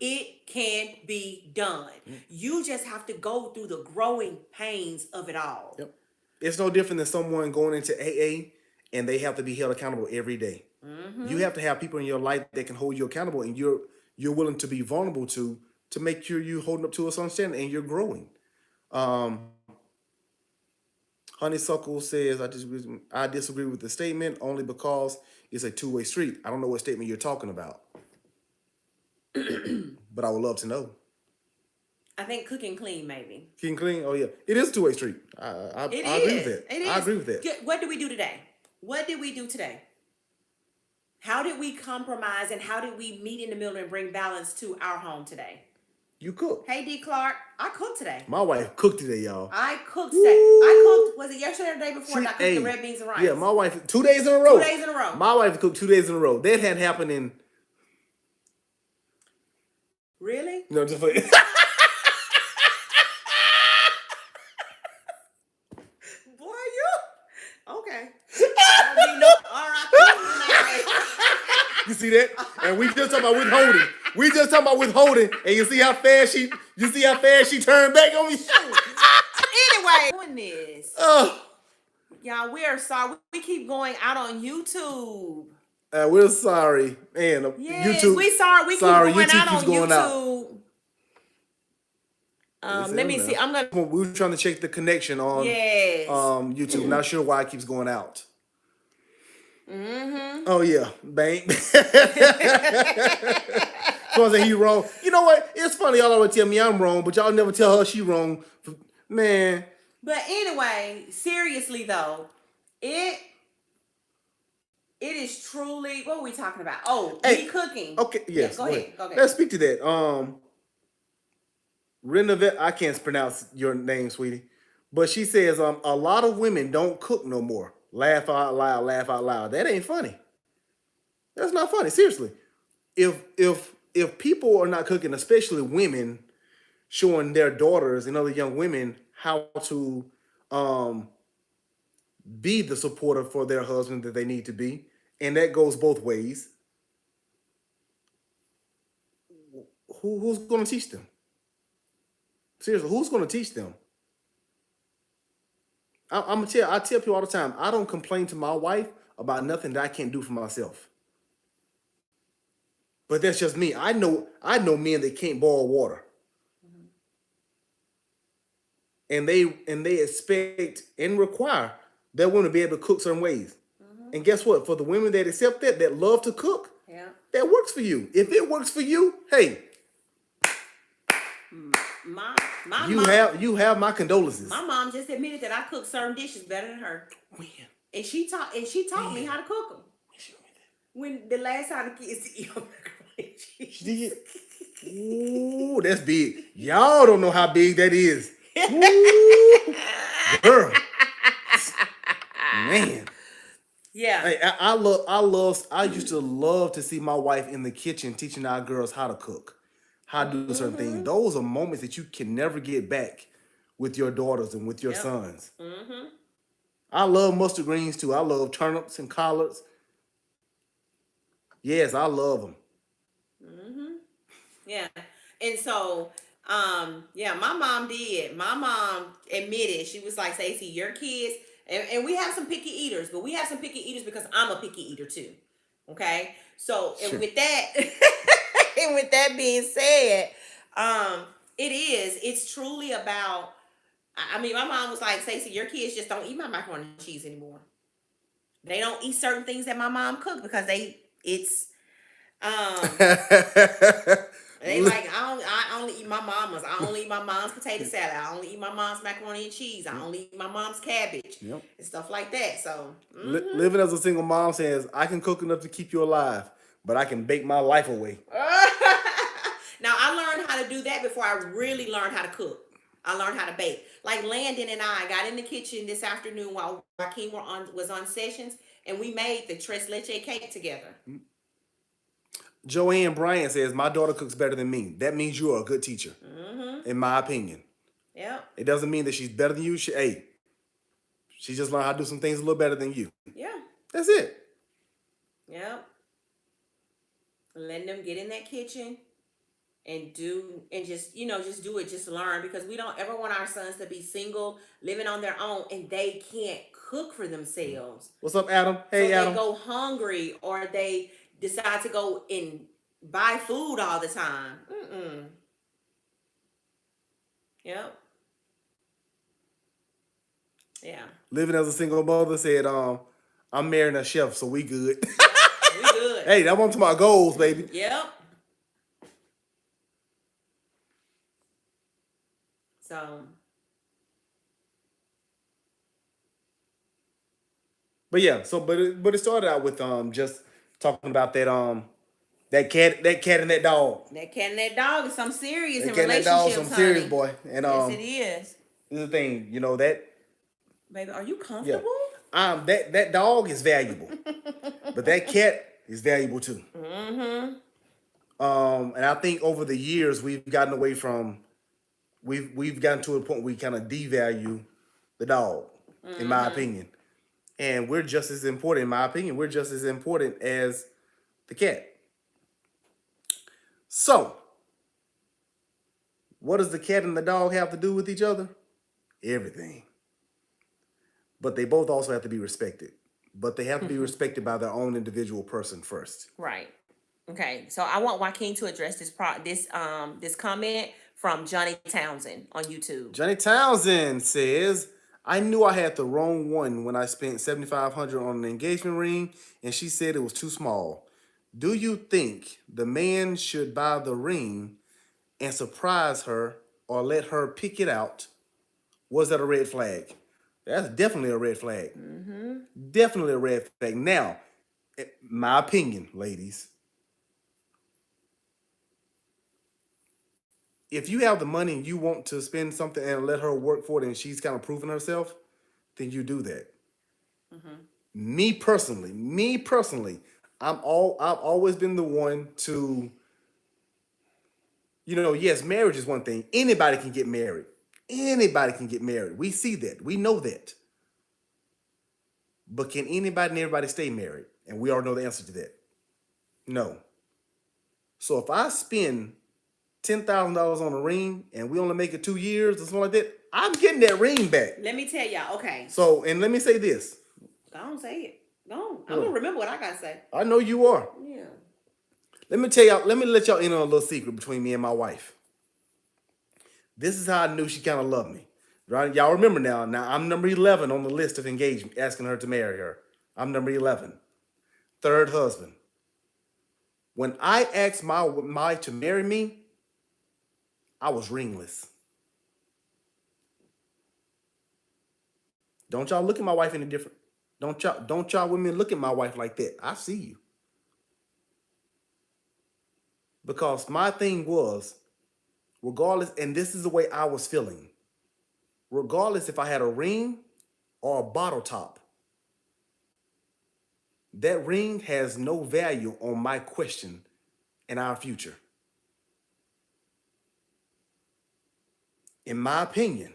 it can be done. You just have to go through the growing pains of it all. Yep. It's no different than someone going into AA and they have to be held accountable every day. Mm-hmm. You have to have people in your life that can hold you accountable, and you're willing to be vulnerable to make sure you're holding up to a certain standard and you're growing. Honeysuckle says, I disagree with the statement only because it's a two-way street. I don't know what statement you're talking about, but I would love to know. I think cook and clean, maybe. Cook and clean? Oh, yeah. It is a two-way street. I agree with that. I agree with that. What did we do today? What did we do today? How did we compromise and how did we meet in the middle and bring balance to our home today? You cooked. Hey, D. Clark, I cooked today. My wife cooked today, y'all. I cooked today. I cooked, was it yesterday or the day before? I cooked the red beans and rice. Yeah, my wife, 2 days in a row. 2 days in a row. My wife cooked 2 days in a row. That hadn't happened in... Really? No, just like... Okay. You see that? And we just talking about withholding. And you see how fast she turned back on me? Anyway, doing this. Y'all, we are sorry. We keep going out on YouTube. We're sorry. Man, yes, YouTube. We sorry. We keep going YouTube out on going YouTube. Out. Let me see. We were trying to check the connection on YouTube. Not sure why it keeps going out. Mm-hmm. Oh yeah, bang. So I say he wrong. You know what? It's funny. Y'all always tell me I'm wrong, but y'all never tell her she wrong. Man. But anyway, seriously though, it is truly. What are we talking about? Oh, me cooking. Okay. Yes. Go ahead. Let's speak to that. Renovate. I can't pronounce your name, sweetie, But she says a lot of women don't cook no more. Laugh out loud, laugh out loud. That ain't funny. That's not funny. Seriously. If people are not cooking, especially women, showing their daughters and other young women how to um, be the supporter for their husband that they need to be, and that goes both ways. Who's going to teach them? Seriously, who's going to teach them? I tell people all the time, I don't complain to my wife about nothing that I can't do for myself. But that's just me. I know men that can't boil water. And they expect and require their women to be able to cook certain ways. And guess what? For the women that accept that love to cook, Yeah. that works for you. If it works for you, hey, My you have my condolences. my mom just admitted that I cook certain dishes better than her. When? And she taught me how to cook them. When the last time the kids eat macaroni and cheese. She did. Ooh, that's big. Y'all don't know how big that is. Ooh, girl. Man. Yeah. Hey, I used to love to see my wife in the kitchen teaching our girls how to cook, how to do certain things. Those are moments that you can never get back with your daughters and with your sons. I love mustard greens too. I love turnips and collards. Yes, I love them. Yeah. And so, yeah, my mom did. My mom admitted, she was like, Stacey, your kids, and we have some picky eaters, but we have some picky eaters because I'm a picky eater too. Okay. So, Sure. and with that, and with that being said, it's truly about, I mean, my mom was like, Stacey, your kids just don't eat my macaroni and cheese anymore. They don't eat certain things that my mom cooked because um they like, I only eat my mama's. I only eat my mom's potato salad. I only eat my mom's macaroni and cheese. I only eat my mom's cabbage. Yep. And stuff like that. So Living as a single mom says, I can cook enough to keep you alive, but I can bake my life away. now I learned how to do that before I really learned how to cook. I learned how to bake. Like Landon and I got in the kitchen this afternoon while Joaquin was on sessions, and we made the tres leche cake together. Joanne Bryant says, my daughter cooks better than me. That means you are a good teacher, in my opinion. Yeah. It doesn't mean that she's better than you. She just learned how to do some things a little better than you. Yeah. That's it. Yeah. Letting them get in that kitchen and do, and just, just do it, just learn, because we don't ever want our sons to be single, living on their own, and they can't cook for themselves. What's up, Adam? Hey, so Adam. They go hungry, or they decide to go and buy food all the time. Yep. Yeah. Living as a single mother said, I'm marrying a chef, so we good. We good. Hey, that one to my goals, baby. Yep. So. But yeah, but it started out with just talking about that cat and that dog. That cat and that dog is some serious That in cat and that dog, relationships, some serious honey. boy. And yes, it is. This is the thing, that. Baby, are you comfortable? Yeah. That dog is valuable, but that cat is valuable too. And I think over the years we've gotten away from, we've gotten to a point where we kind of devalue the dog, in my opinion. And we're just as important, in my opinion, we're just as important as the cat. So, what does the cat and the dog have to do with each other? Everything. But they both also have to be respected. But they have to be respected by their own individual person first. Right. Okay. So I want Joaquin to address this comment from Johnny Townsend on YouTube. Johnny Townsend says, I knew I had the wrong one when I spent $7,500 on an engagement ring and she said it was too small. Do you think the man should buy the ring and surprise her or let her pick it out? Was that a red flag? That's definitely a red flag. Definitely a red flag. Now, my opinion, ladies, if you have the money and you want to spend something and let her work for it and she's kind of proving herself, then you do that. Mm-hmm. Me personally, I've always been the one to, yes, marriage is one thing. Anybody can get married. Anybody can get married. We see that. We know that. But can anybody and everybody stay married? And we already know the answer to that. No. So if I spend $10,000 on a ring and we only make it 2 years or something like that, I'm getting that ring back. Let me tell y'all. Okay. So, and let me say this. Go on, say it. Go on. I'm gonna remember what I gotta say. I know you are. Yeah. Let me tell y'all, let me let y'all in on a little secret between me and my wife. This is how I knew she kind of loved me. Right? Y'all remember now. Now I'm number 11 on the list of engagement, asking her to marry her. I'm number 11. Third husband. When I asked my wife to marry me, I was ringless. Don't y'all look at my wife any different. Don't y'all women look at my wife like that. I see you. Because my thing was, regardless, and this is the way I was feeling, regardless if I had a ring or a bottle top, that ring has no value on my question in our future. In my opinion.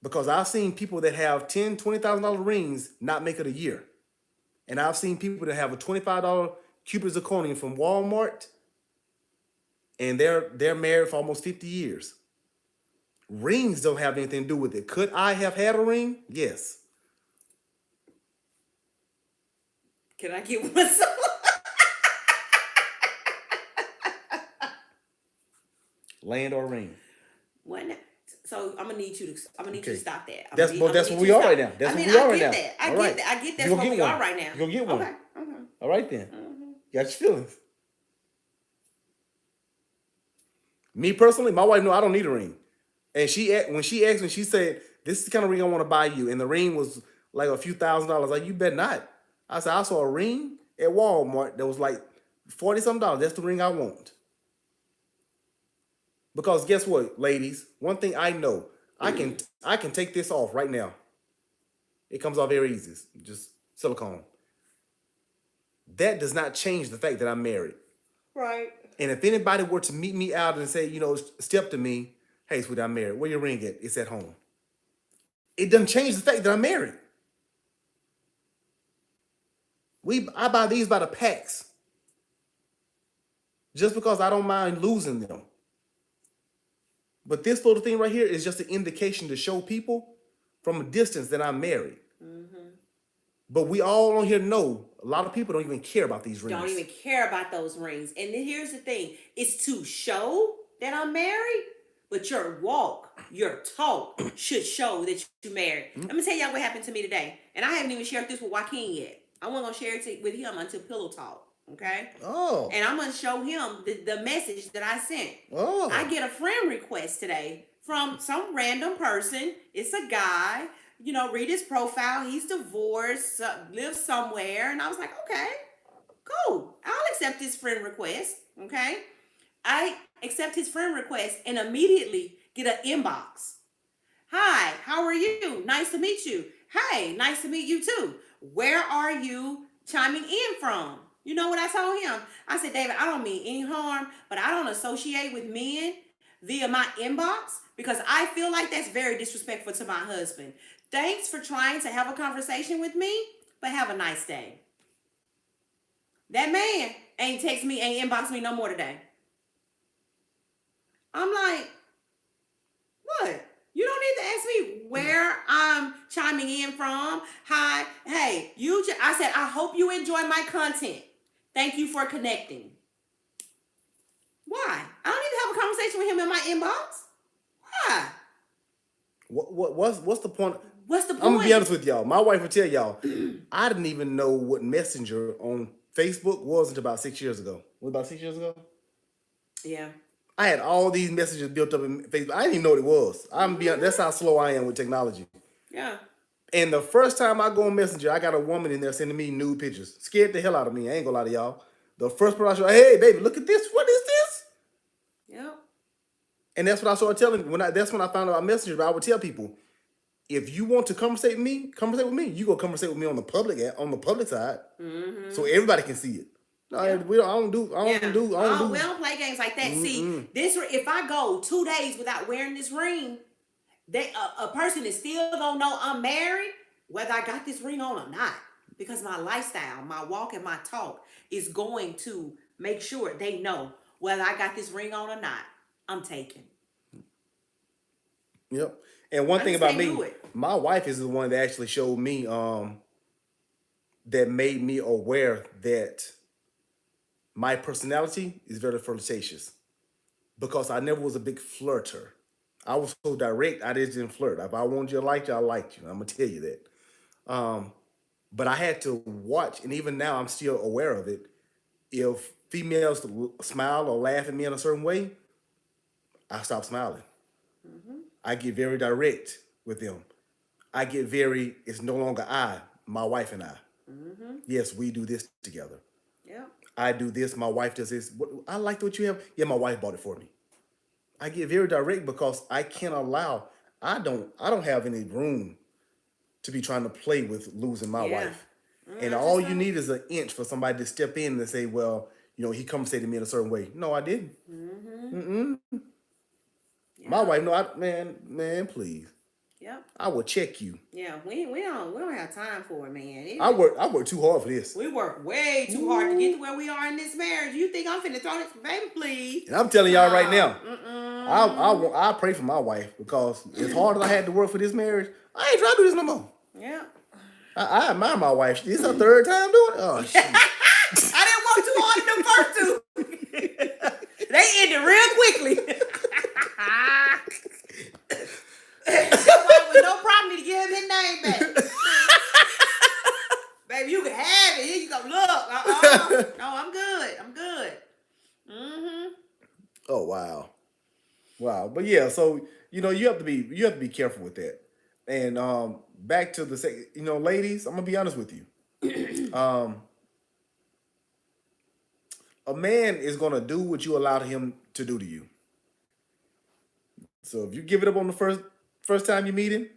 Because I've seen people that have $10,000, $20,000 rings not make it a year. And I've seen people that have a $25 Cupid zirconium from Walmart and they're married for almost 50 years. Rings don't have anything to do with it. Could I have had a ring? Yes. Can I get one? Land or ring? One. So I'm gonna need you to stop that. That's where we are right now. That's where we are right now. I get that. I get that's where we are right now. You're gonna get one. Okay. Mm-hmm. All right then. Mm-hmm. Got your feelings. Me personally, my wife knew I don't need a ring. And when she asked me, she said, "This is the kind of ring I want to buy you." And the ring was like a few $1,000s. Like, you bet not. I said, I saw a ring at Walmart that was like $40-something. That's the ring I want. Because guess what, ladies? One thing I know, I can take this off right now. It comes off very easy. Just silicone. That does not change the fact that I'm married. Right. And if anybody were to meet me out and say, step to me, "Hey, sweetie, I'm married. Where your ring at?" It's at home. It doesn't change the fact that I'm married. I buy these by the packs. Just because I don't mind losing them. But this little thing right here is just an indication to show people from a distance that I'm married. Mm-hmm. But we all on here know a lot of people don't even care about these rings. Don't even care about those rings. And then here's the thing. It's to show that I'm married, but your walk, your talk should show that you're married. Mm-hmm. Let me tell y'all what happened to me today. And I haven't even shared this with Joaquin yet. I wasn't going to share it with him until Pillow Talk. Okay? Oh. And I'm going to show him the message that I sent. Oh. I get a friend request today from some random person. It's a guy. Read his profile. He's divorced, lives somewhere. And I was like, okay, cool. I'll accept his friend request. Okay? I accept his friend request and immediately get an inbox. "Hi, how are you? Nice to meet you. Hey, nice to meet you too. Where are you chiming in from?" You know what I told him? I said, "David, I don't mean any harm, but I don't associate with men via my inbox because I feel like that's very disrespectful to my husband. Thanks for trying to have a conversation with me, but have a nice day." That man ain't text me, ain't inbox me no more today. I'm like, what? You don't need to ask me where I'm chiming in from. Hi, hey, I said, "I hope you enjoy my content. Thank you for connecting." Why? I don't need to have a conversation with him in my inbox. Why? What's the point? What's the point? I'm gonna be honest with y'all. My wife will tell y'all, I didn't even know what Messenger on Facebook was until about 6 years ago. What, about 6 years ago? Yeah. I had all these messages built up in Facebook. I didn't even know what it was. That's how slow I am with technology. Yeah. And the first time I go on Messenger, I got a woman in there sending me nude pictures. Scared the hell out of me. I ain't gonna lie to y'all. The first person I show, "Hey, baby, look at this. What is this?" Yep. And that's what I started telling that's when I found out Messenger. But I would tell people, if you want to conversate with me, you go conversate with me on the public side, so everybody can see it. No, Yeah. we don't, I don't do. We don't play games like that. See, if I go 2 days without wearing this ring, a person is still gonna know I'm married, whether I got this ring on or not, because my lifestyle, my walk, and my talk is going to make sure they know whether I got this ring on or not. I'm taken. Yep. And one thing about me, my wife is the one that actually showed me, that made me aware that my personality is very flirtatious, because I never was a big flirter. I was so direct, I just didn't flirt. If I wanted you to like you, I liked you. I'm gonna tell you that. But I had to watch, and even now I'm still aware of it. If females smile or laugh at me in a certain way, I stop smiling. I get very direct with them. It's no longer my wife and I. Yes, we do this together. Yeah. I do this, my wife does this. I liked what you have. Yeah, my wife bought it for me. I get very direct because I can't allow, I don't have any room to be trying to play with losing my wife. And all you need is an inch for somebody to step in and say, well, he conversated to me in a certain way. No, I didn't. Yeah. My wife, no, man, please. Yep. I will check you. Yeah, we don't have time for it, man. I work too hard for this. We work way too hard to get to where we are in this marriage. You think I'm finna throw this baby, please? And I'm telling y'all right now, I pray for my wife, because as hard as I had to work for this marriage, I ain't trying to do this no more. Yeah. I admire my wife. This is her third time doing it. Oh, shit. I didn't work too hard in the first two. They ended real quickly. With no problem to give him his name back. Baby, you can have it. Here you go. Look. No, I'm good. I'm good. Oh, wow. But yeah, so you have to be careful with that. And back to the ladies, I'm gonna be honest with you. A man is gonna do what you allow him to do to you. So if you give it up on the first time you meet him,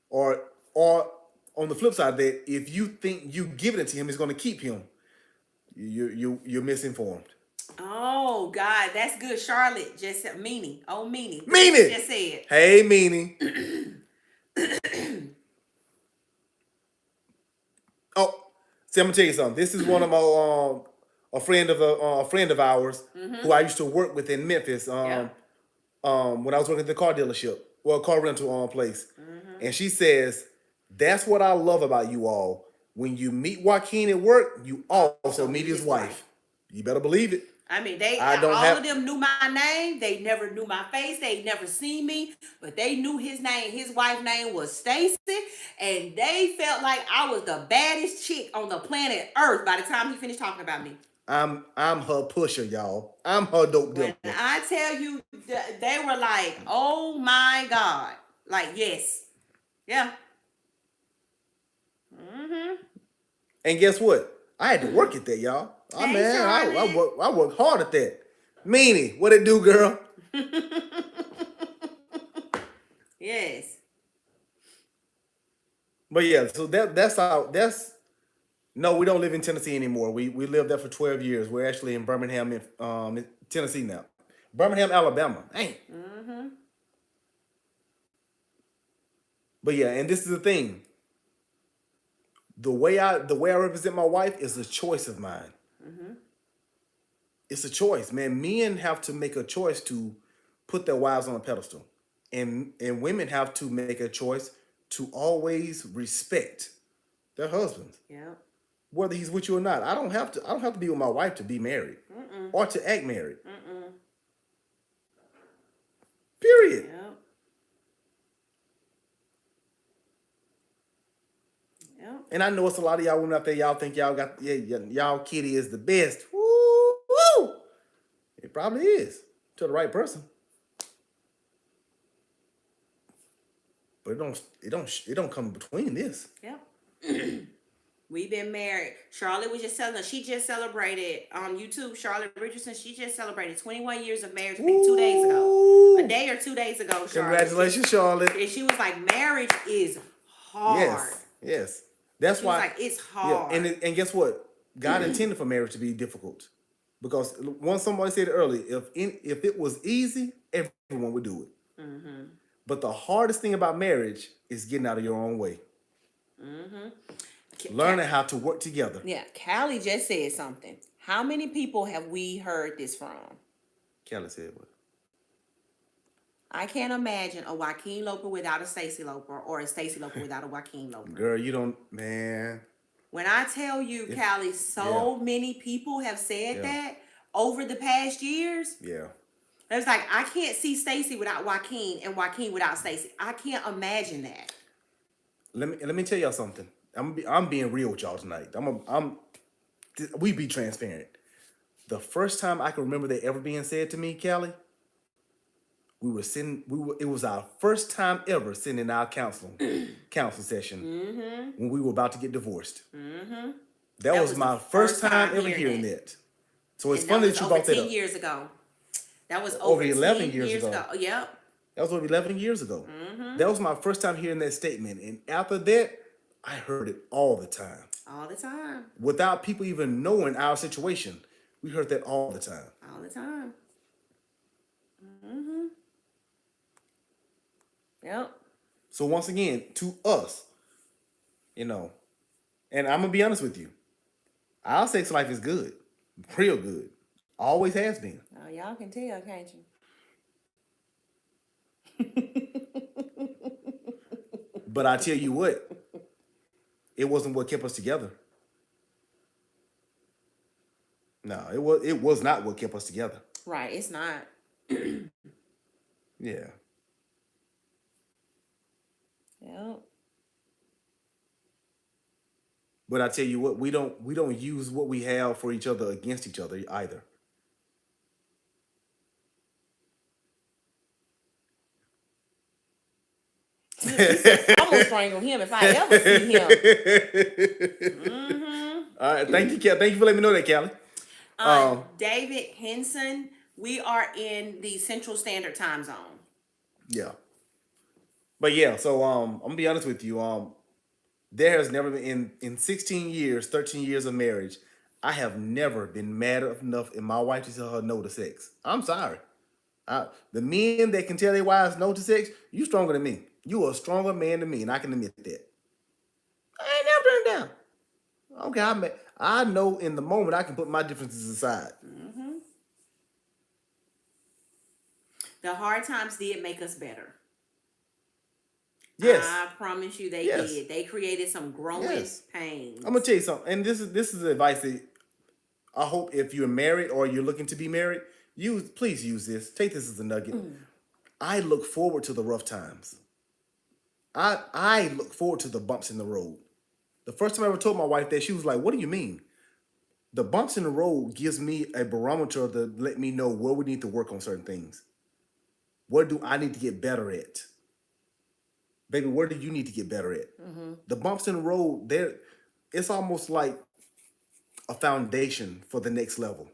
or on the flip side, that if you think you giving it to him is going to keep him, you're misinformed. Oh God, that's good. Charlotte just said Meanie. Oh Meanie. Meanie just said. Hey Meanie. Oh, see, I'm gonna tell you something. This is one of my a friend of ours who I used to work with in Memphis. When I was working at the car dealership, car rental place. And she says, that's what I love about you all. When you meet Joaquin at work, you also meet his wife. You better believe it. I mean, all of them knew my name. They never knew my face. They never seen me, but they knew his name. His wife's name was Stacy, and they felt like I was the baddest chick on the planet Earth by the time he finished talking about me. I'm her pusher, y'all. I'm her dope dealer. When I tell you, they were like, oh my God. Like, yes. Yeah. And guess what? I had to work at that, y'all. I work hard at that. Meanie, what it do, girl? Yes. But yeah, so no, we don't live in Tennessee anymore. We lived there for 12 years. We're actually in Birmingham, in Tennessee now. Birmingham, Alabama. Dang. But yeah, and this is the thing. The way I represent my wife is a choice of mine. It's a choice, man. Men have to make a choice to put their wives on a pedestal, and women have to make a choice to always respect their husbands. Yeah. Whether he's with you or not. I don't have to be with my wife to be married or to act married. Period. Yeah. And I know it's a lot of y'all women out there. Y'all think y'all kitty is the best. Woo, woo. It probably is to the right person. But it don't come between this. Yeah. We've been married. Charlotte was just telling us she just celebrated on YouTube. Charlotte Richardson, she just celebrated 21 years of marriage maybe 2 days ago. A Woo! day or 2 days ago, Charlotte. Congratulations, Charlotte. And she was like, marriage is hard. Yes, yes. That's She was why. like, it's Yeah, hard. and guess what? God intended for marriage to be difficult, because once somebody said it earlier, if it was easy, everyone would do it. Mm-hmm. But the hardest thing about marriage is getting out of your own way, Mm-hmm. learning how to work together. Yeah, Callie just said something. How many people have we heard this from? Kelly said what? I can't imagine a Joaquin Loper without a Stacey Loper, or a Stacey Loper without a Joaquin Loper. Girl, you don't, man. When I tell you, Callie, so many people have said that over the past years. Yeah. It's like, I can't see Stacey without Joaquin and Joaquin without Stacey. I can't imagine that. Let me tell y'all something. I'm being real with y'all tonight. We be transparent. The first time I can remember that ever being said to me, Callie, it was our first time ever sitting in our council session when we were about to get divorced. Mm-hmm. That was my first time ever hearing that. So it's funny that you brought that up. 10 years ago. That was Over over 11 10 years ago. Yep. That was over 11 years ago. Mm-hmm. That was my first time hearing that statement. And after that, I heard it all the time. All the time. Without people even knowing our situation. We heard that all the time. All the time. Mm-hmm. Yep. So once again, to us, and I'm going to be honest with you. Our sex life is good. Real good. Always has been. Oh, y'all can tell, can't you? But I tell you what, it wasn't what kept us together. No, it was not what kept us together. Right, it's not. Yeah. Yep. But I tell you what, we don't use what we have for each other against each other either. I'm gonna strangle him if I ever see him. Mm-hmm. All right, thank you, Thank you for letting me know that, Callie. David Henson, we are in the Central Standard Time Zone. Yeah. But yeah, so I'm gonna be honest with you. There has never been in 16 years, 13 years of marriage, I have never been mad enough in my wife to tell her no to sex. I'm sorry. The men that can tell their wives no to sex, you stronger than me. You are a stronger man than me, and I can admit that. I ain't never turned down. Okay, I know in the moment I can put my differences aside. Mm-hmm. The hard times did make us better. Yes. I promise you they did. They created some growing pains. I'm gonna tell you something, and this is advice that I hope if you're married or you're looking to be married, please use this. Take this as a nugget. I look forward to the rough times. I look forward to the bumps in the road. The first time I ever told my wife that, she was like, "What do you mean?" The bumps in the road gives me a barometer to let me know where we need to work on certain things. What do I need to get better at? Baby, where do you need to get better at? Mm-hmm. The bumps in the road, it's almost like a foundation for the next level.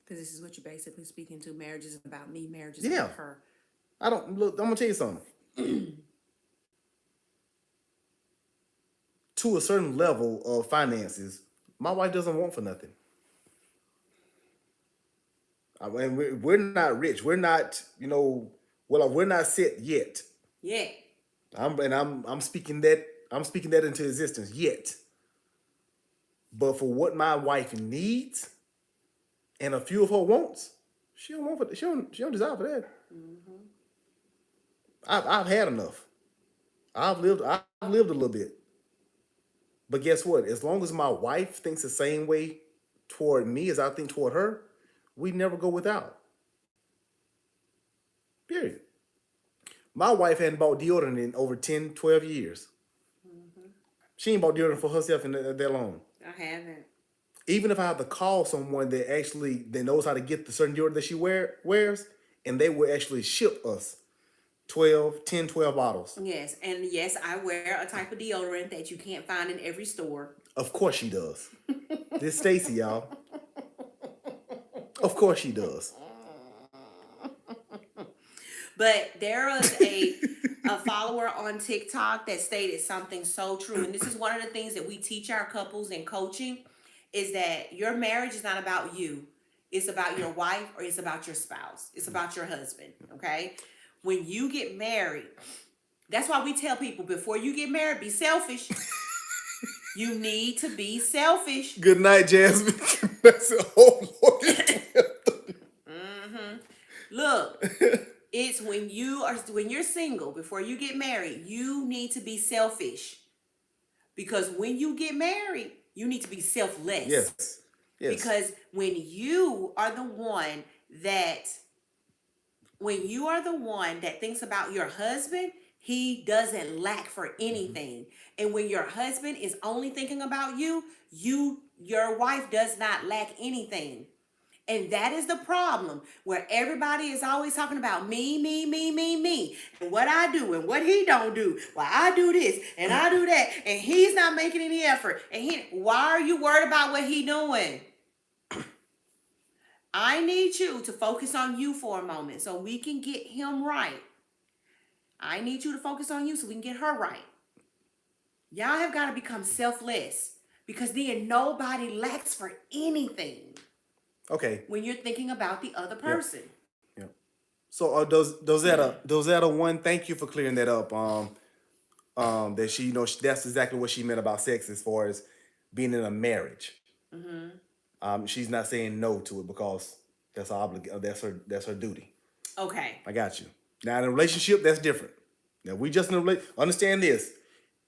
Because this is what you're basically speaking to. Marriage isn't about me. Marriage is about her. I'm gonna tell you something. To a certain level of finances, my wife doesn't want for nothing. I mean, we're not rich. We're not, we're not set yet. Yeah. I'm speaking that into existence yet. But for what my wife needs and a few of her wants, she don't desire for that. Mm-hmm. I've had enough. I've lived a little bit. But guess what? As long as my wife thinks the same way toward me as I think toward her, we never go without. Period. My wife hadn't bought deodorant in over 10, 12 years. Mm-hmm. She ain't bought deodorant for herself in that long. I haven't. Even if I have to call someone that knows how to get the certain deodorant that she wears, and they will actually ship us 12 bottles. Yes, and yes, I wear a type of deodorant that you can't find in every store. Of course she does. This Stacy, y'all. Of course she does. But there was a follower on TikTok that stated something so true, and this is one of the things that we teach our couples in coaching, is that your marriage is not about you. It's about your wife or it's about your spouse. It's about your husband, okay? When you get married, that's why we tell people before you get married, be selfish. You need to be selfish. Good night, Jasmine. That's a whole lot. Look, it's when you're single, before you get married, you need to be selfish. Because when you get married, you need to be selfless. Yes. Yes. Because when you are the one that thinks about your husband, he doesn't lack for anything. And when your husband is only thinking about you, your wife does not lack anything. And that is the problem, where everybody is always talking about me, and what I do and what he don't do. Well, I do this and I do that, and he's not making any effort. And why are you worried about what he doing? I need you to focus on you for a moment so we can get him right. I need you to focus on you so we can get her right. Y'all have got to become selfless, because then nobody lacks for anything. Okay. When you're thinking about the other person. Yep. So Dozetta, one, thank you for clearing that up. That she, that's exactly what she meant about sex as far as being in a marriage. She's not saying no to it because that's that's her duty. Okay. I got you. Now in a relationship, that's different. Now we just in a relationship. Understand this: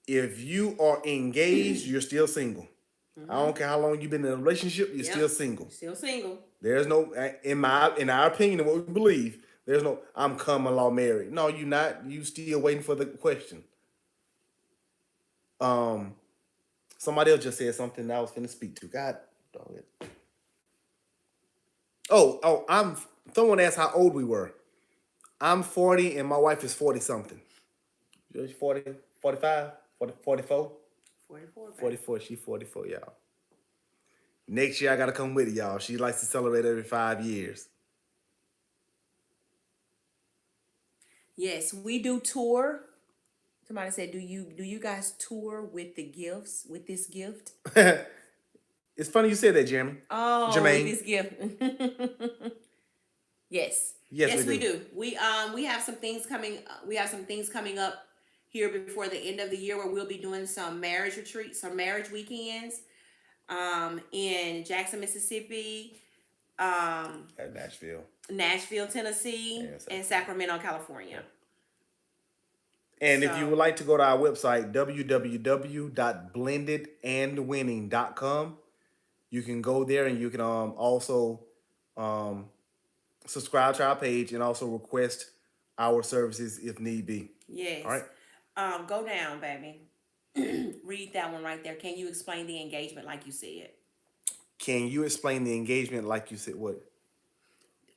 if you are engaged, you're still single. I don't care how long you've been in a relationship, you're still single. Still single. There's no, in our opinion and what we believe, there's no, I'm common law married. No, you're not. You still waiting for the question. Somebody else just said something that I was finna speak to. God dog it. Someone asked how old we were. I'm 40 and my wife is 40 something. She's 40, 45, 40, 44? 44. 44, she's 44, y'all. Next year I gotta come with it, y'all. She likes to celebrate every 5 years. Yes, we do tour. Somebody said, do you guys tour with the gifts, with this gift? It's funny you said that, Jeremy. Oh, Jermaine. With this gift. Yes. Yes, we do. We have some things coming. We have some things coming up here before the end of the year where we'll be doing some marriage retreats, some marriage weekends, in Jackson, Mississippi, At Nashville, Tennessee, and Sacramento, California. And if you would like to go to our website, www.blendedandwinning.com, you can go there and you can also subscribe to our page and also request our services if need be. Yes. All right. Go down, baby. Read that one right there. Can you explain the engagement like you said? Can you explain the engagement like you said? What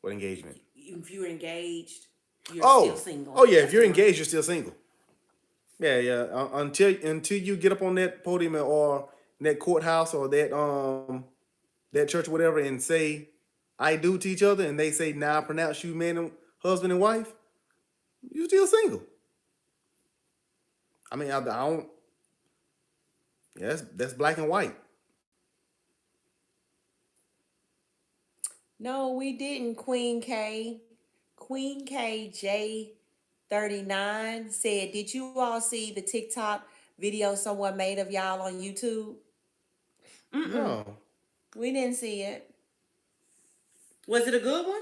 engagement? If you're engaged, you're still single. Oh yeah, if you're engaged, you're still single. Yeah. Until you get up on that podium or that courthouse or that church or whatever and say I do to each other, and they say now I pronounce you husband and wife, you're still single. I mean, I don't. Yeah, that's black and white. No, we didn't. Queen KJ39 said, did you all see the TikTok video someone made of y'all on YouTube? No. We didn't see it. Was it a good one?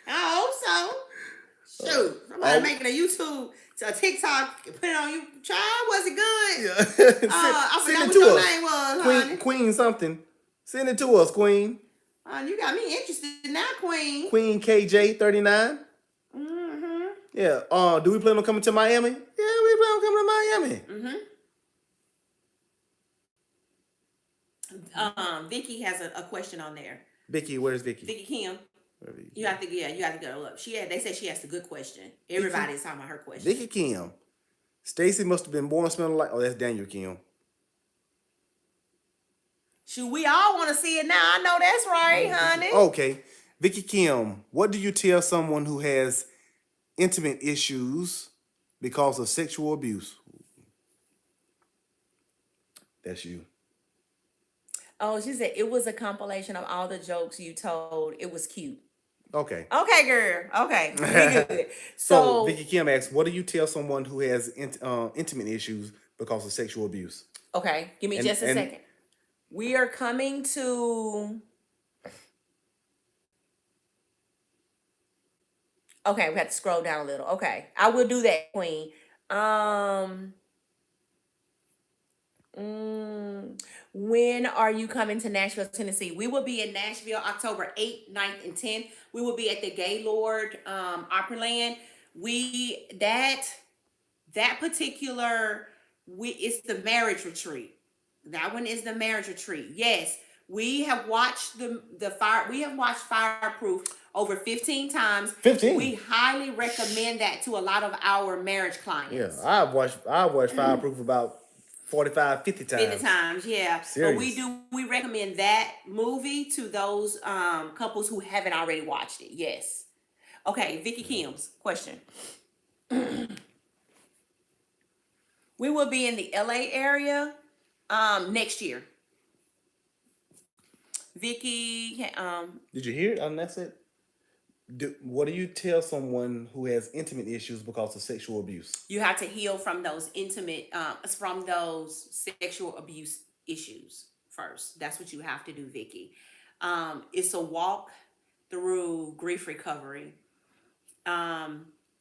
I hope so. Shoot, somebody making a TikTok, put it on you. Child, was it good? Yeah. I forgot Send what it to your us. name was, Queen, honey. Queen something. Send it to us, Queen. You got me interested now, Queen. Queen KJ39. Yeah. Do we plan on coming to Miami? Yeah, we plan on coming to Miami. Vicky has a question on there. Vicky, where's Vicky? Vicky Kim. You have to, yeah, you have to go look. They said she asked a good question. Everybody's talking about her question. Vicky Kim. Stacy must have been born smelling like. Oh, that's Daniel Kim. Shoot, we all want to see it now. I know that's right, honey. Okay. Vicky Kim, what do you tell someone who has intimate issues because of sexual abuse? That's you. Oh, she said it was a compilation of all the jokes you told. It was cute. Okay. Okay, girl. Okay. We good. So Vicky Kim asks, what do you tell someone who has intimate issues because of sexual abuse? Okay. Give me just a second. We are coming to... Okay, we have to scroll down a little. Okay. I will do that, Queen. When are you coming to Nashville, Tennessee? We will be in Nashville October 8th, 9th, and 10th. We will be at the Gaylord Opryland. That particular, it's the marriage retreat. That one is the marriage retreat. Yes, we have watched the fire. We have watched Fireproof over 15 times. 15. We highly recommend that to a lot of our marriage clients. Yeah, I've watched Fireproof about 45, 50 times. 50 times, yeah. Serious. But we recommend that movie to those couples who haven't already watched it. Yes. Okay, Vicky Kim's question. We will be in the LA area next year. Vicky, did you hear it? That's it. What do you tell someone who has intimate issues because of sexual abuse? You have to heal from those from those sexual abuse issues first. That's what you have to do, Vicky. It's a walk through grief recovery. I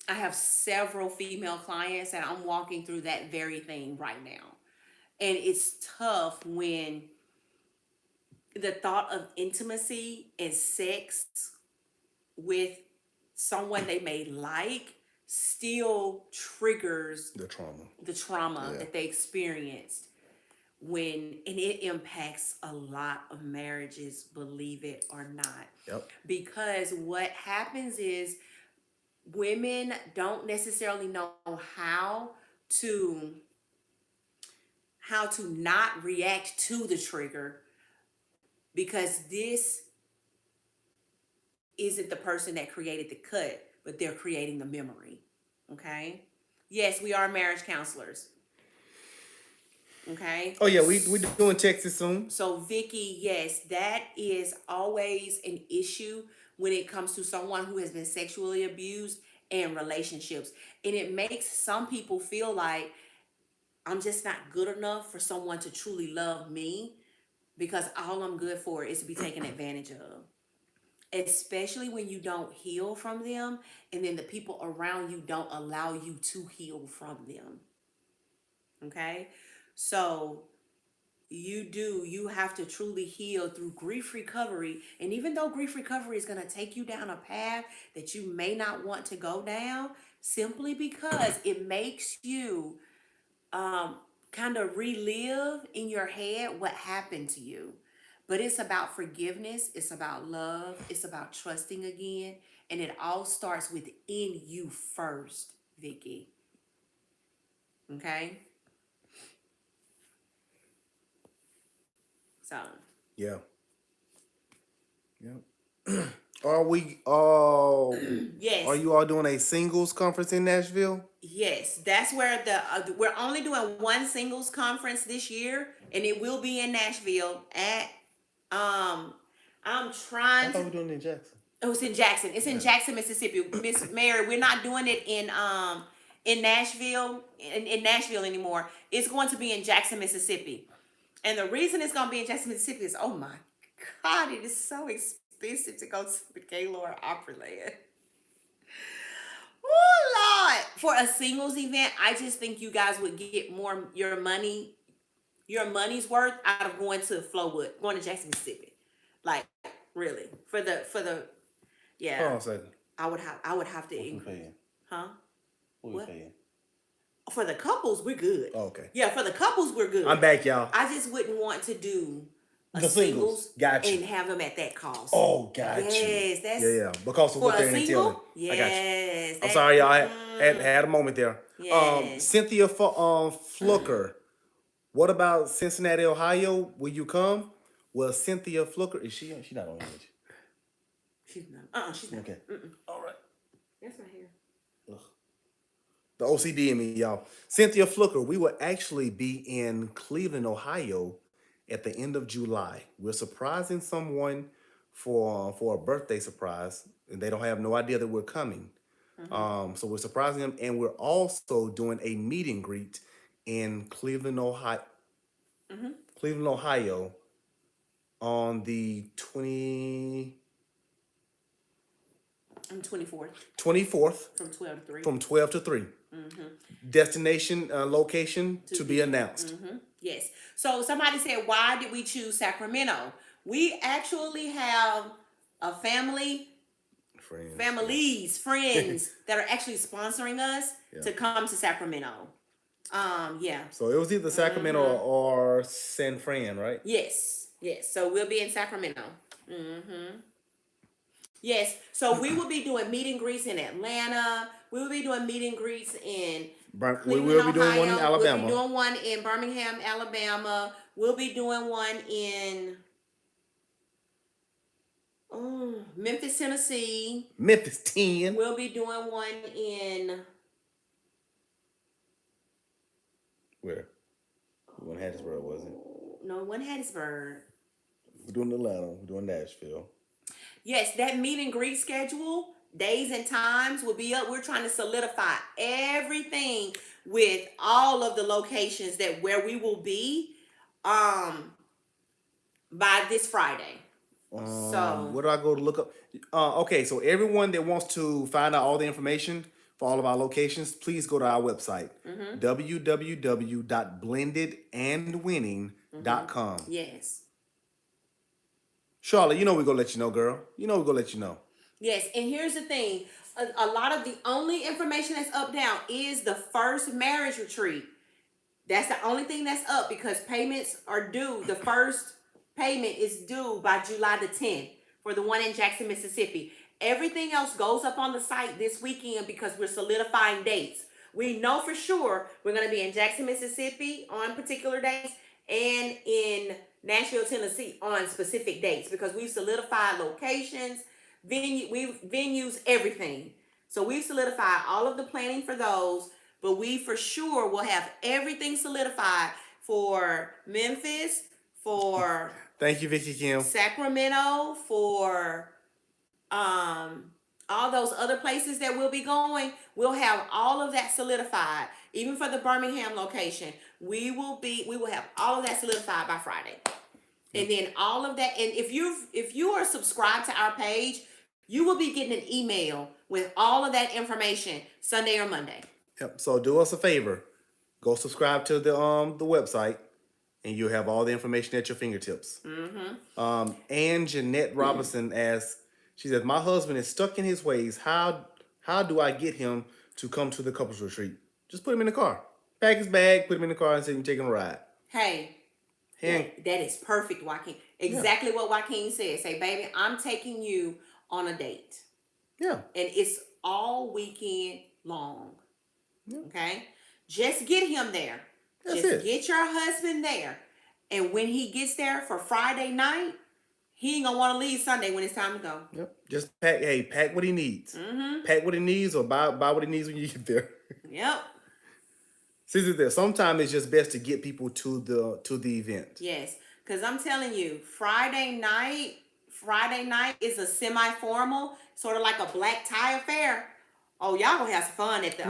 have several female clients and I'm walking through that very thing right now. And it's tough when the thought of intimacy and sex with someone they may like still triggers the trauma that they experienced and it impacts a lot of marriages, believe it or not. Yep. Because what happens is women don't necessarily know how to not react to the trigger, because this isn't the person that created the cut, but they're creating the memory. Okay? Yes, we are marriage counselors. Okay? Oh yeah, we're doing Texas soon. So Vicky, yes, that is always an issue when it comes to someone who has been sexually abused and relationships. And it makes some people feel like I'm just not good enough for someone to truly love me, because all I'm good for is to be taken advantage of. Especially when you don't heal from them, and then the people around you don't allow you to heal from them. Okay? So you have to truly heal through grief recovery. And even though grief recovery is going to take you down a path that you may not want to go down, simply because it makes you kind of relive in your head what happened to you. But it's about forgiveness. It's about love. It's about trusting again. And it all starts within you first, Vicky. Okay? So. Yeah. Yep. Are we yes. Are you all doing a singles conference in Nashville? Yes, that's where we're only doing one singles conference this year, and it will be in Nashville at I'm trying I thought we were doing it in Jackson. Oh, it's in Jackson. It's in Jackson, Mississippi. Miss Mary, we're not doing it in Nashville in Nashville anymore. It's going to be in Jackson, Mississippi. And the reason it's going to be in Jackson, Mississippi is, oh my God, it is so expensive to go to the Gaylord Opryland. Oh Lord! For a singles event, I just think you guys would get more your money's worth out of going to Flowood, going to Jackson, Mississippi. Like, really, for the yeah. Hold on a second. I would have to increase. Huh? What? Paying? For the couples, we're good. Oh, okay. Yeah, for the couples, we're good. I'm back, y'all. I just wouldn't want to do a The singles. singles Got you. and have them at that cost. Oh, got you. Yes, that's Yeah. Because of for what a they're entailing. single. I got you. Yes, I'm that. sorry, y'all. Had a moment there. Yes. Cynthia Flucker. What about Cincinnati, Ohio? Will you come? Well, Cynthia Flucker, is she? She's not on image. She's not. She's not. Okay. Mm-mm. All right. That's right here. Ugh. The OCD in me, y'all. Cynthia Flucker, we will actually be in Cleveland, Ohio at the end of July. We're surprising someone for a birthday surprise, and they don't have no idea that we're coming. So we're surprising them, and we're also doing a meet and greet in Cleveland, Ohio. Cleveland, Ohio, on the I'm 24th 24th from 12 to 3. from 12 to 3. Destination, location to be announced. Yes. So somebody said, why did we choose Sacramento? We actually have a friends that are actually sponsoring us to come to Sacramento. Yeah. So it was either Sacramento or San Fran, right? Yes. So we'll be in Sacramento. Yes. So we will be doing meet and greets in Atlanta. We will be doing meet and greets in We Cleveland, will be doing one in Ohio. Alabama. We'll be doing one in Birmingham, Alabama. We'll be doing one in Memphis, Tennessee. Memphis 10. We'll be doing one in Where? One Hattiesburg, wasn't it? no, one Hattiesburg. We're doing Atlanta. We're doing Nashville. Yes, that meet and greet schedule, days and times will be up. We're trying to solidify everything with all of the locations that where we will be by this Friday. So Where do I go to look up? Okay, so everyone that wants to find out all the information for all of our locations, please go to our website, www.blendedandwinning.com. yes. Charlotte, you know we're going to let you know, girl. You know we're going to let you know. Yes, and here's the thing. A lot of the only information that's up now is the first marriage retreat. That's the only thing that's up because payments are due. The first payment is due by July the 10th for the one in Jackson, Mississippi. Everything else goes up on the site this weekend because we're solidifying dates. We know for sure we're going to be in Jackson, Mississippi on particular days and in Nashville, Tennessee on specific dates because we've solidified locations, venues, everything. So we've solidified all of the planning for those, but we for sure will have everything solidified for Memphis, for Thank you, Vicky Kim. Sacramento, for all those other places that we'll be going. We'll have all of that solidified. Even for the Birmingham location, we will have all of that solidified by Friday. And then all of that, and if you are subscribed to our page, you will be getting an email with all of that information Sunday or Monday. Yep. So do us a favor. Go subscribe to the website and you'll have all the information at your fingertips. And Jeanette Robinson asks, she says, my husband is stuck in his ways. How do I get him to come to the couples retreat? Just put him in the car. Pack his bag, put him in the car and say you can take him a ride. Hey, that is perfect, Joaquin. Exactly what Joaquin said. Say, baby, I'm taking you on a date. Yeah. And it's all weekend long. Yeah. Okay? Just get him there. Get your husband there. And when he gets there for Friday night, he ain't gonna want to leave Sunday when it's time to go. Yep. Just pack what he needs. Pack what he needs or buy what he needs when you get there. Yep. See, there. Sometimes it's just best to get people to the event. Yes, because I'm telling you, Friday night is a semi-formal, sort of like a black tie affair. Oh, y'all gonna have some fun at the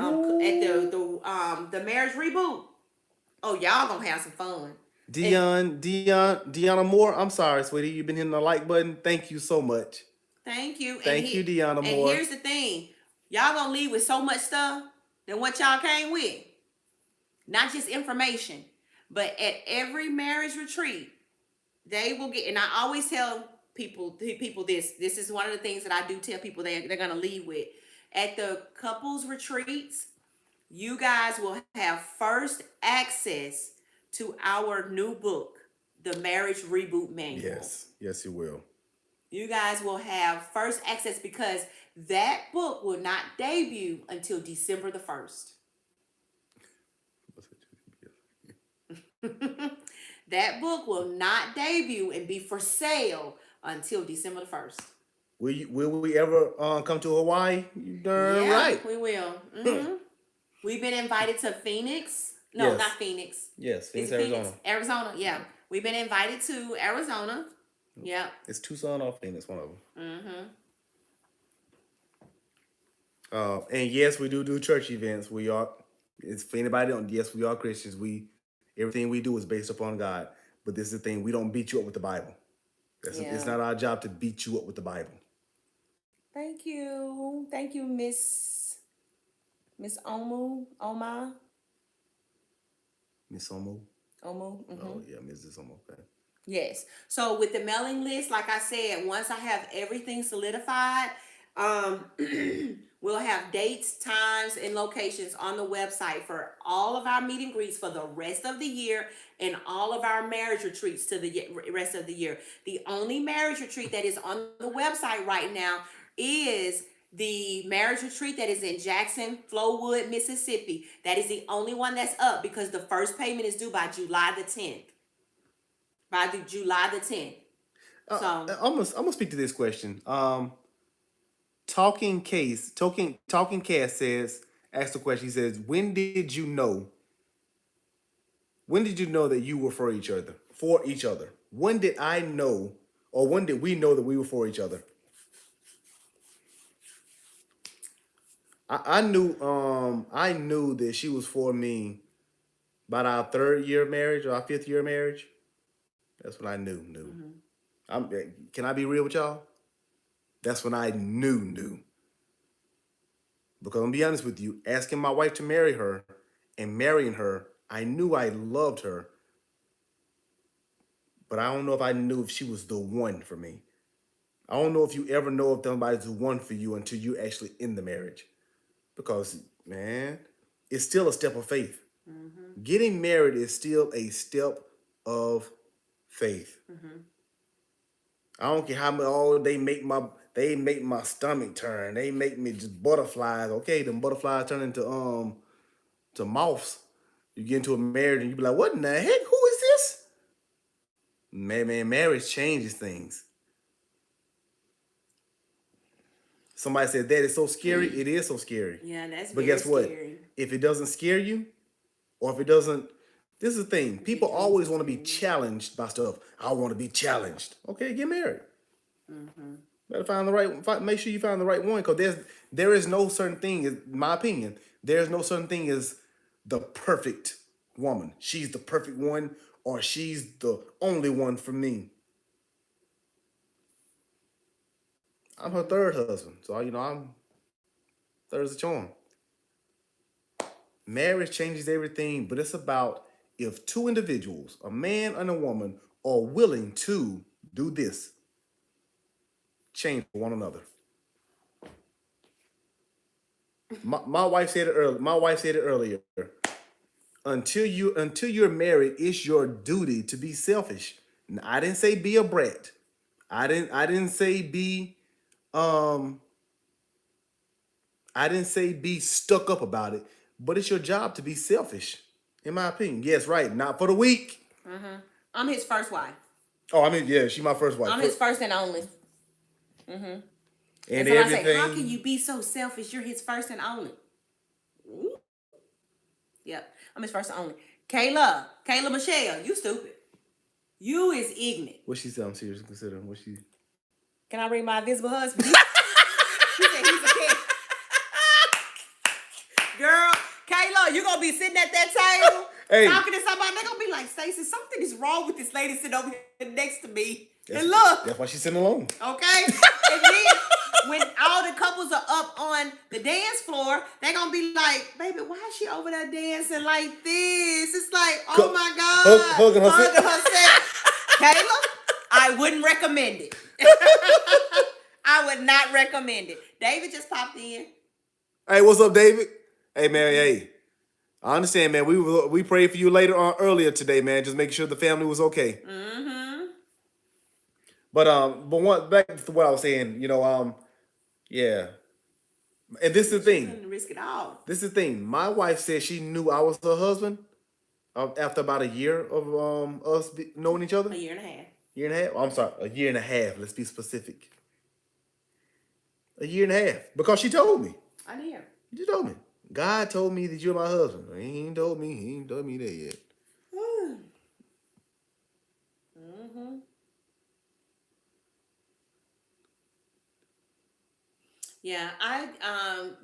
marriage reboot. Oh, y'all gonna have some fun. Deanna Moore, I'm sorry, sweetie. You've been hitting the like button. Thank you so much. Thank you. Thank you, Deanna Moore. And here's the thing. Y'all gonna leave with so much stuff than what y'all came with. Not just information, but at every marriage retreat, they will get, and I always tell people this is one of the things that I do tell people they're going to leave with. At the couples retreats, you guys will have first access to our new book. the Marriage Reboot Manual. Yes, you will. You guys will have first access because that book will not debut until December the 1st. That book will not debut and be for sale until December the 1st. Will we ever come to Hawaii? You darn Yeah, right. we will. We've been invited to Phoenix. No, Yes. not Phoenix. Yes, Phoenix, Is it Arizona. Arizona, yeah. We've been invited to Arizona. Yeah. It's Tucson or Phoenix, one of them. And yes, we do church events. We are. It's for anybody don't. Yes, we are Christians. Everything we do is based upon God. But this is the thing: we don't beat you up with the Bible. It's not our job to beat you up with the Bible. Thank you, Miss Oma. Miss Omo. Omo. Oh yeah, Mrs. Omo. Okay. Yes. So with the mailing list, like I said, once I have everything solidified, we'll have dates, times, and locations on the website for all of our meet and greets for the rest of the year and all of our marriage retreats to the rest of the year. The only marriage retreat that is on the website right now is the marriage retreat that is in Jackson, Flowood, Mississippi. That is the only one that's up because the first payment is due by July the 10th. July the 10th. So I'm gonna speak to this question. Talking Cass says, asked the question. He says, when did you know that you were for each other? For each other. When did I know, or when did we know that we were for each other? I knew that she was for me about our 3rd year of marriage or our 5th year of marriage. That's when I knew. Can I be real with y'all? That's when I knew. Because I'm gonna be honest with you, asking my wife to marry her and marrying her, I knew I loved her. But I don't know if I knew if she was the one for me. I don't know if you ever know if somebody's the one for you until you're actually in the marriage. Because, man, it's still a step of faith. Getting married is still a step of faith. I don't care how much they make my stomach turn. They make me just butterflies. Okay, them butterflies turn into to moths. You get into a marriage and you be like, what in the heck? Who is this? Man, marriage changes things. Somebody said that is so scary. It is so scary. yeah, that's But very guess what? scary. If it doesn't scare you, or if it doesn't, this is the thing. People always want to be challenged by stuff. I want to be challenged. Okay, get married. Better find the right. Make sure you find the right one, because there is no certain thing. In my opinion, there is no certain thing as the perfect woman. She's the perfect one, or she's the only one for me. I'm her 3rd husband, so I'm 3rd as a charm. Marriage changes everything, but it's about if 2 individuals, a man and a woman, are willing to do this, change for one another. My wife said it earlier. Until you're married, it's your duty to be selfish. Now, I didn't say be a brat. I didn't say be stuck up about it. But it's your job to be selfish, in my opinion. Yes, right. Not for the weak. I'm his first wife. Oh, I mean, yeah, she's my first wife. I'm his first and only. And so I say, how can you be so selfish? You're his first and only. Ooh. Yep, I'm his first and only. Kayla Michelle, you stupid. You is ignorant. What she said, I'm seriously considering. What she? Can I read my invisible husband? He said he's a kid. Girl, Kayla, you gonna be sitting at that table talking to somebody. They're gonna be like, Stacey, something is wrong with this lady sitting over here next to me. And look. That's why she's sitting alone. Okay? And then when all the couples are up on the dance floor, they're gonna be like, baby, why is she over there dancing like this? It's like, oh my God. Hugging herself. Kayla, I wouldn't recommend it. I would not recommend it. David just popped in. Hey, what's up, David? Hey, man, hey. I understand, man. We prayed for you later on earlier today, man. Just making sure the family was okay. Mm-hmm. But one back to what I was saying, yeah. And this is the She's thing. willing to risk it all. This is the thing. My wife said she knew I was her husband after about a year of us knowing each other. A year and a half. Year and a half. Oh, I'm sorry, a year and a half. Let's be specific. A year and a half because she told me. I did. She told me. God told me that you're my husband. He ain't told me. He ain't told me that yet. Mm-hmm. Yeah,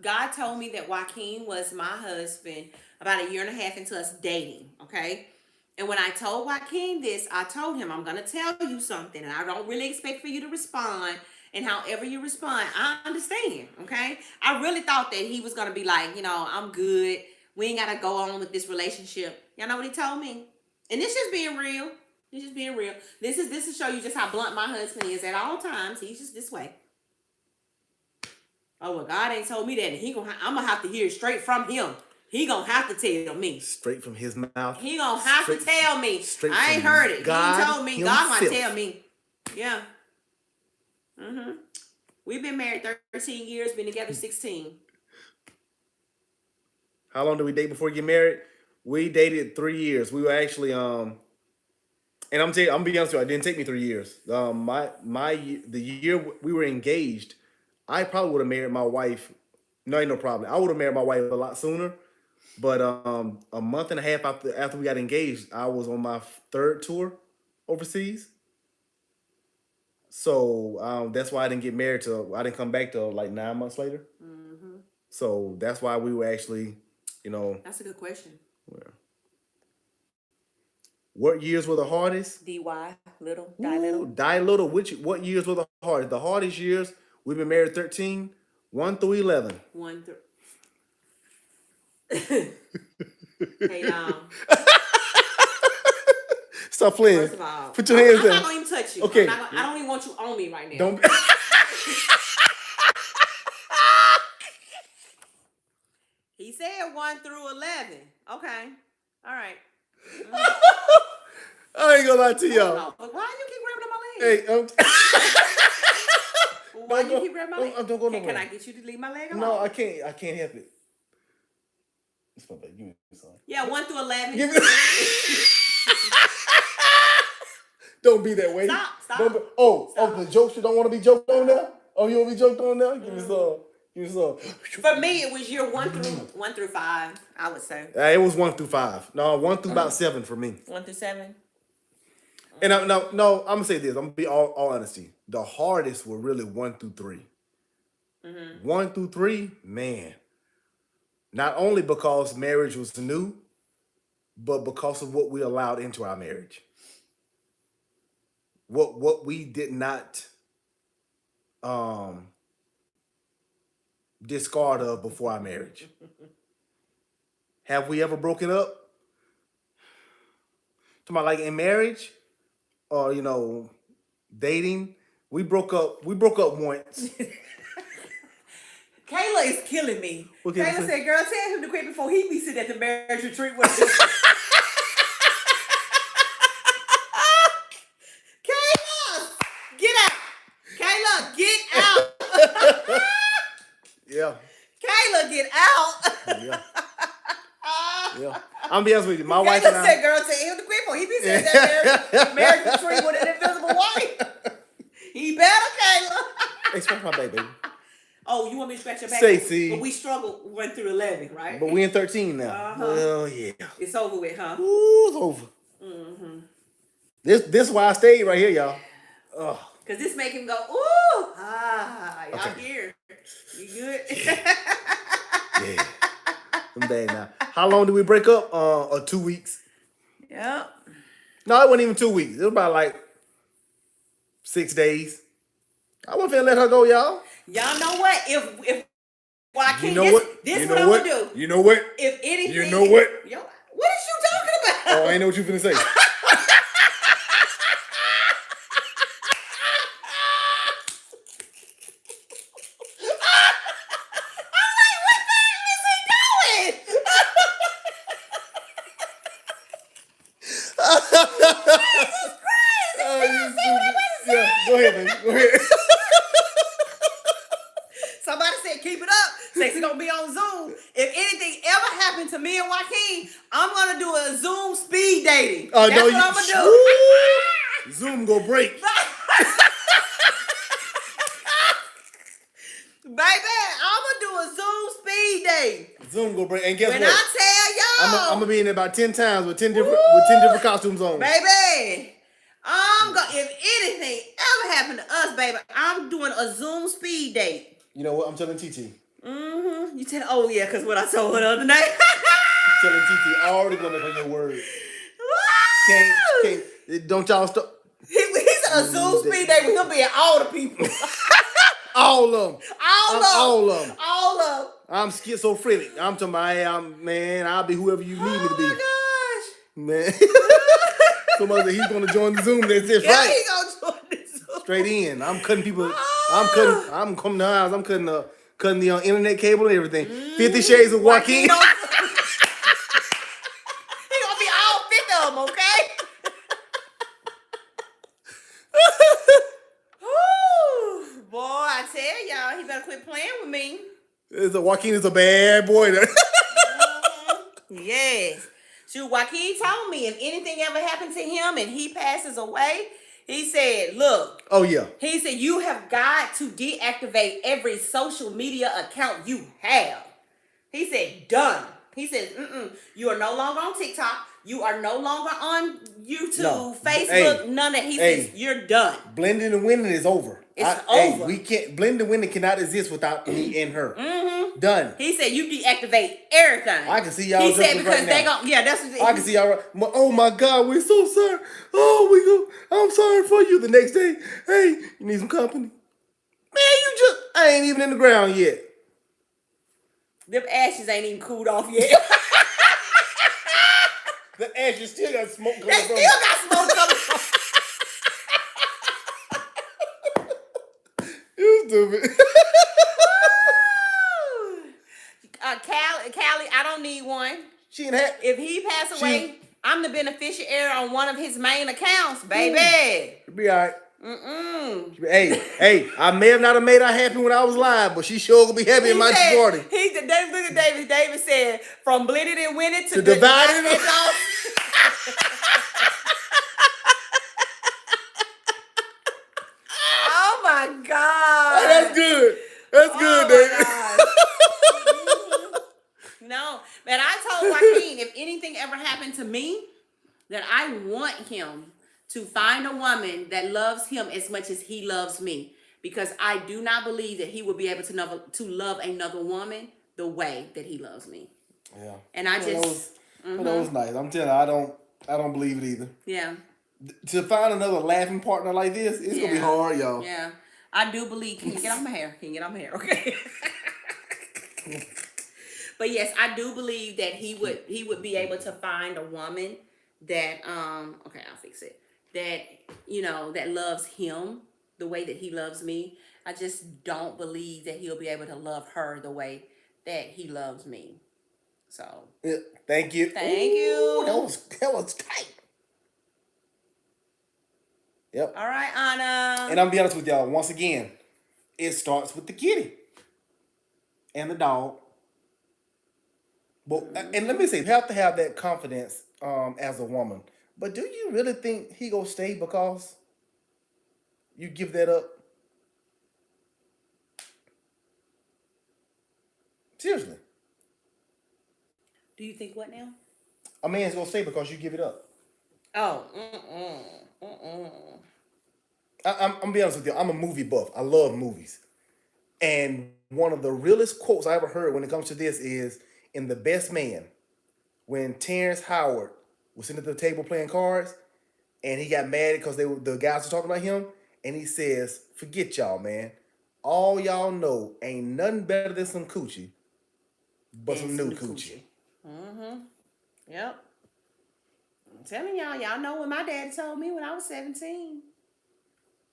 God told me that Joaquin was my husband about a year and a half into us dating. Okay. And when I told Joaquin this, I told him, I'm gonna tell you something, and I don't really expect for you to respond. And however you respond, I understand. Okay. I really thought that he was gonna be like, I'm good. We ain't gotta go on with this relationship. Y'all know what he told me? And this just being real. This just being real. This is to show you just how blunt my husband is at all times. He's just this way. Oh, well, God ain't told me that. And I'm going to have to hear it straight from him. He going to have to tell me. Straight from his mouth. He going to have to tell me. Straight I ain't from heard it. God He ain't told me. himself. God going to tell me. Yeah. Mm-hmm. We've been married 13 years, been together 16. How long did we date before we get married? We dated 3 years. We were actually and I'm gonna be honest with you, it didn't take me 3 years. The year we were engaged, I probably would have married my wife. No, ain't no problem. I would have married my wife a lot sooner. But a month and a half after we got engaged, I was on my third tour overseas. So that's why I didn't get married I didn't come back till like 9 months later. Mm-hmm. So that's why we were actually, That's a good question. What years were the hardest? D-Y, little, Die little. Die little. What years were the hardest? The hardest years, we've been married 13, 1 through 11. 1 through. Hey, Stop playing. First of all, put your hands I'm down. not going to even touch you. Okay. I don't even want you on me right now. Don't. He said 1 through 11. Okay. All right. I ain't gonna lie to y'all. No, but why you keep grabbing my leg? Hey, Why you keep grabbing my leg? Don't go nowhere. Can I get you to leave my leg alone? No, I can't. I can't help it. It's my bad. Give me some. Yeah, 1 through 11. Give me. Don't be that way. Stop. Don't be, Stop. the jokes you don't want to be joked on now? Oh, you want to be joked on now? Give me some. For me, it was year 1 through 5, I would say. It was 1 through 5. No, 1 through about 7 for me. 1 through 7. And no, I'm gonna say this. I'm gonna be all honesty. The hardest were really 1 through 3. Mm-hmm. 1 through 3, man. Not only because marriage was new, but because of what we allowed into our marriage. What we did not discard of before our marriage. Have we ever broken up? Talking about like in marriage or dating? We broke up once. Kayla is killing me. Okay, Kayla said, girl, tell him to quit before he be sitting at the marriage retreat with us. Kayla, get out. Kayla, get out. Yeah. Kayla, get out. Yeah. Yeah. I'm gonna be honest with you. My Kayla wife and I said, girl, tell him to quit before he be sitting at that marriage retreat with an invisible wife. He better, Kayla. Hey, scratch my back, baby. Oh, you want me to scratch your back? Stacey. But we struggled 1 through 11, right? But we in 13 now. Uh-huh. Well, yeah. It's over with, huh? Ooh, it's over. Mm-hmm. This why I stayed right here, y'all. Ugh. Because this make him go, ooh, y'all Okay. here. You good? Yeah. I'm bad now. How long did we break up? 2 weeks. Yep. No, it wasn't even 2 weeks. It was about like 6 days. I wasn't finna let her go, y'all. Y'all know what? If Joaquin, You know what? This You what know I'm what? gonna do. You know what? If anything, You know what? Yo, what is you talking about? Oh, I ain't know what you finna say. Jesus Christ! Yeah, go ahead, baby. Go ahead. Somebody said, keep it up. Sexy gonna be on Zoom. If anything ever happened to me and Joaquin, I'm gonna do a Zoom speed dating. That's No, what I'm gonna do. Zoom go break. Baby, I'm gonna do a Zoom speed date. Zoom go break. And guess When what? I tell y'all, I'm gonna be in there about 10 times with 10 different costumes on. baby, if anything ever happened to us, baby, I'm doing a Zoom speed date. You know what? I'm telling TT. Mm-hmm. You tell? Oh yeah, because what I told her the other night. I'm telling TT. I already gonna make on your word. Can't. Don't y'all stop. He's a Zoom speed date with him being all the people. All of them. All of them. I'm schizophrenic. I'm talking about, man, I'll be whoever you need me to be. Oh Man. Somebody said he's gonna join the Zoom. That's it, my gosh. right? Yeah, he gonna join the Zoom. Straight in. I'm cutting people. I'm coming to the house. I'm cutting the internet cable and everything. 50 Shades of Joaquin. He gonna be all 50 of them, okay? Whew, boy, I tell y'all, he better quit playing with me. Joaquin is a bad boy. Yes. Shoot, Joaquin told me if anything ever happened to him and he passes away, he said, look. Oh, yeah. He said, you have got to deactivate every social media account you have. He said, done. He says, you are no longer on TikTok. You are no longer on YouTube, Facebook, none of that. He says, you're done. Blending and winning is over. It's over. We can't, blending and winning cannot exist without me and her. Done. He said, you deactivate everything. I can see y'all. He said, because right they now. gon' that's what I can see y'all. Oh my God, we're so sorry. Oh, I'm sorry for you. The next day, hey, you need some company. Man, I ain't even in the ground yet. Them ashes ain't even cooled off yet. The ashes still got smoke coming They from still got smoke coming from. You stupid. Callie, I don't need one. She ain't had. If he pass away, I'm the beneficiary on one of his main accounts, baby. She'll be all right. Hey, I may have not have made her happy when I was live, but she sure gonna be happy in my party. Look at David. David said, from blended and winning to divided and off. Oh my God. Hey, that's good. That's good, David. No, but I told Joaquin, if anything ever happened to me, that I want him to find a woman that loves him as much as he loves me. Because I do not believe that he will be able to love another woman the way that he loves me. Yeah. And I that was nice. I'm telling you, I don't believe it either. Yeah. To find another laughing partner like this, it's gonna be hard, y'all. Yeah. I do believe. Can you get off my hair? Okay. But yes, I do believe that he would be able to find a woman that okay, I'll fix it. That, that loves him the way that he loves me. I just don't believe that he'll be able to love her the way that he loves me. So yeah, thank you. Thank you. That was tight. Yep. All right, Anna. And I'm gonna be honest with y'all, once again, it starts with the kitty and the dog. But and let me say, you have to have that confidence as a woman. But do you really think he gonna stay because you give that up? Seriously. Do you think what now? A man's gonna stay because you give it up. Oh, I'm gonna be honest with you. I'm a movie buff. I love movies. And one of the realest quotes I ever heard when it comes to this is in The Best Man, when Terrence Howard was sitting at the table playing cards, and he got mad because the guys were talking about him, and he says, "Forget y'all, man. All y'all know ain't nothing better than some coochie, but some new coochie." Yep. I'm telling y'all know what my daddy told me when I was 17.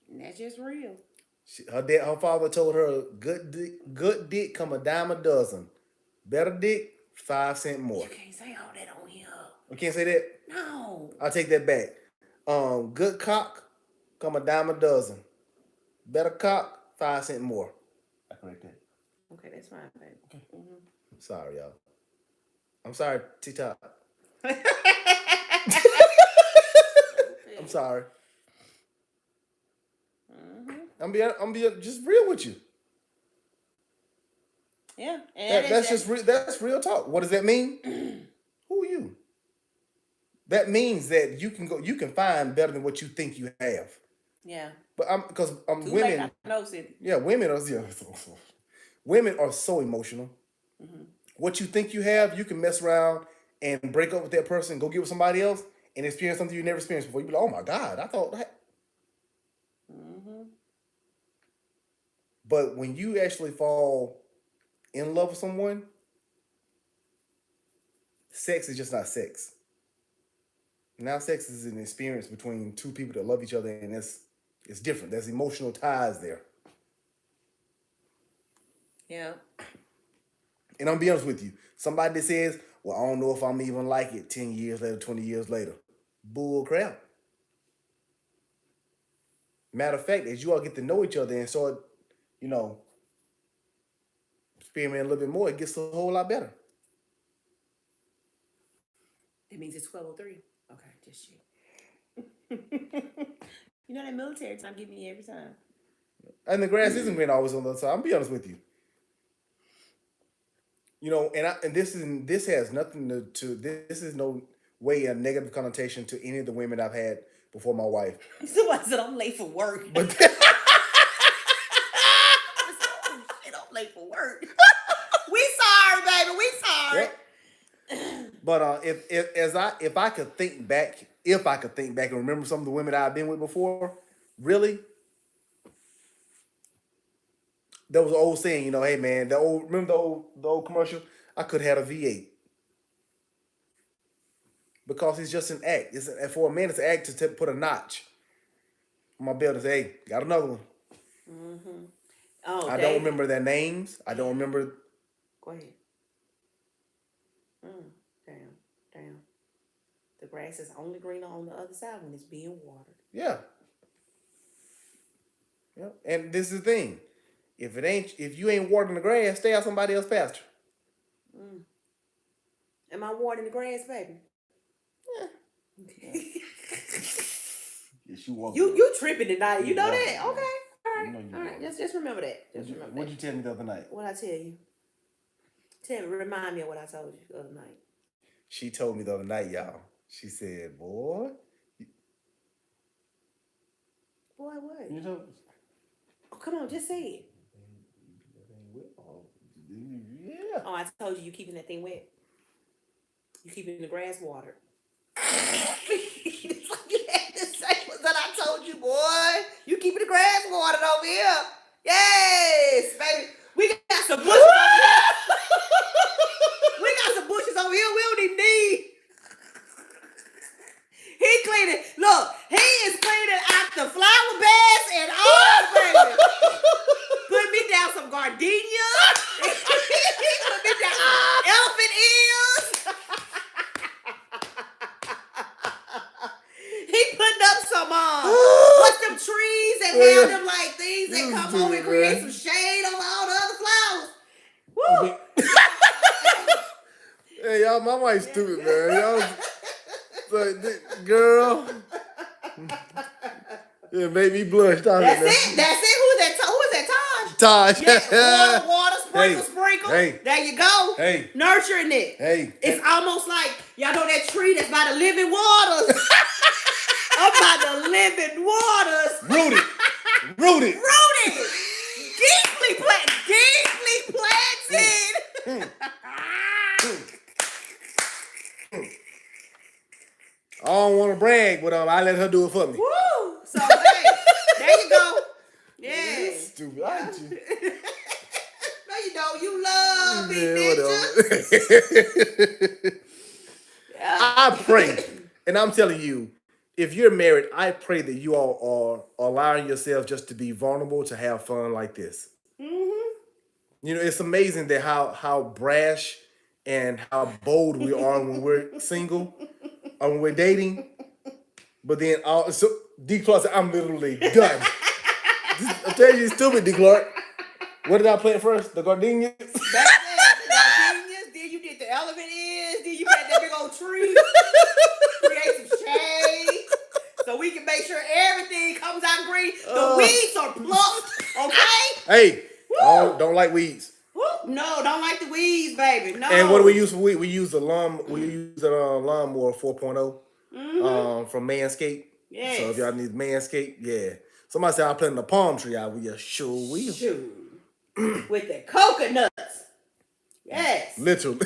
And that's just real. Her father told her, good dick come a dime a dozen. Better dick, 5 cents more. You can't say all that on here. I can't say that? No. I'll take that back. Good cock, come a dime a dozen. Better cock, 5 cents more. I correct that. Okay, that's fine, baby. Okay. Sorry, y'all. I'm sorry, TikTok. I'm sorry. I'm being just real with you. Yeah, and That's real talk. What does that mean? Who are you? That means that you can find better than what you think you have. yeah. But because Too late, women, I know, Cindy. yeah, women are so emotional. Mm-hmm. What you think you have, you can mess around and break up with that person, go get with somebody else, and experience something you never experienced before. You be like, oh my God, I thought that. Mm-hmm. But when you actually fall in love with someone, sex is just not sex. Now sex is an experience between two people that love each other, and it's different. There's emotional ties there. Yeah. And I'm be honest with you. Somebody that says, well, I don't know if I'm even like it 10 years later, 20 years later. Bull crap. Matter of fact, as you all get to know each other and start, you know, experimenting a little bit more, it gets a whole lot better. That means it's 12:03. Okay, just you. You know that military time give me every time. And the grass isn't green always on the other side. I'm be honest with you. You know, and this has nothing to this is no way a negative connotation to any of the women I've had before my wife. Somebody said I'm late for work. But Oh shit, I'm late for work. We sorry, baby. We sorry. Yep. But if I could think back, and remember some of the women I've been with before, really, there was an old saying, you know, hey man, remember the old commercial? I could have had a V8 because it's just an act. For a man, it's an act to put a notch on my belt and say, hey, got another one. Mm-hmm. Oh, I don't remember their names. I don't remember. Go ahead. Damn, damn. The grass is only greener on the other side when it's being watered. Yeah. Yeah. And this is the thing. If you ain't watering the grass, stay out somebody else's pasture. Am I watering the grass, baby? Yeah. Yes, you walk. You tripping tonight. You know walking, that? Okay. All right. You know you All right. walking. Just remember that. Just remember What'd that. you tell me the other night? What I tell you? Remind me of what I told you the other night. She told me the other night, y'all. She said, boy. Boy, what? You know. Oh, come on, just say it. Yeah. Oh, I told you keeping that thing wet. You keeping the grass watered. It's like you had to say that I told you, boy. You keeping the grass watered over here. Yes, baby. We got some bushes over here. We got some bushes over here we don't even need. He cleaning. Look, he is cleaning out the flower beds and all, baby. Put me down some gardenia. Put me down some elephant ears. He putting up some what's them trees and have them like things that come over and create some shade over all the other flowers. Woo! Hey, y'all, my wife's stupid, man. Y'all, girl. It made me blush. That's it. Who is that? Taj. Yeah, water, sprinkle, Hey. sprinkle. Hey. There you go. Hey. Nurturing it. Hey. It's almost like, y'all know that tree that's by the living waters. I'm by the living waters. Rooted. Deeply planted. I don't want to brag, but I let her do it for me. Woo! So, hey, there you go. Yeah. Stupid, aren't you? No, you don't. You love me, bitch. I pray, and I'm telling you, if you're married, I pray that you all are allowing yourselves just to be vulnerable, to have fun like this. Mm-hmm. You know, it's amazing that how brash and how bold we are when we're single or when we're dating. But then so D Clark said, I'm literally done. I'm telling you, it's stupid, D Clark. What did I plant first? The gardenias? Back then, the gardenias, then you did the elephant ears, then you had that big old tree, create some shade, so we can make sure everything comes out green. The weeds are plucked, okay? Hey, don't like weeds. Woo. No, don't like the weeds, baby. No. And what do we use for weed? We use the lawnmower 4.0 from Manscaped. Yes. So if y'all need Manscaped, yeah. Somebody said I planted a palm tree out with you. Sure will. Shoot. With the coconuts. Yes. Literally.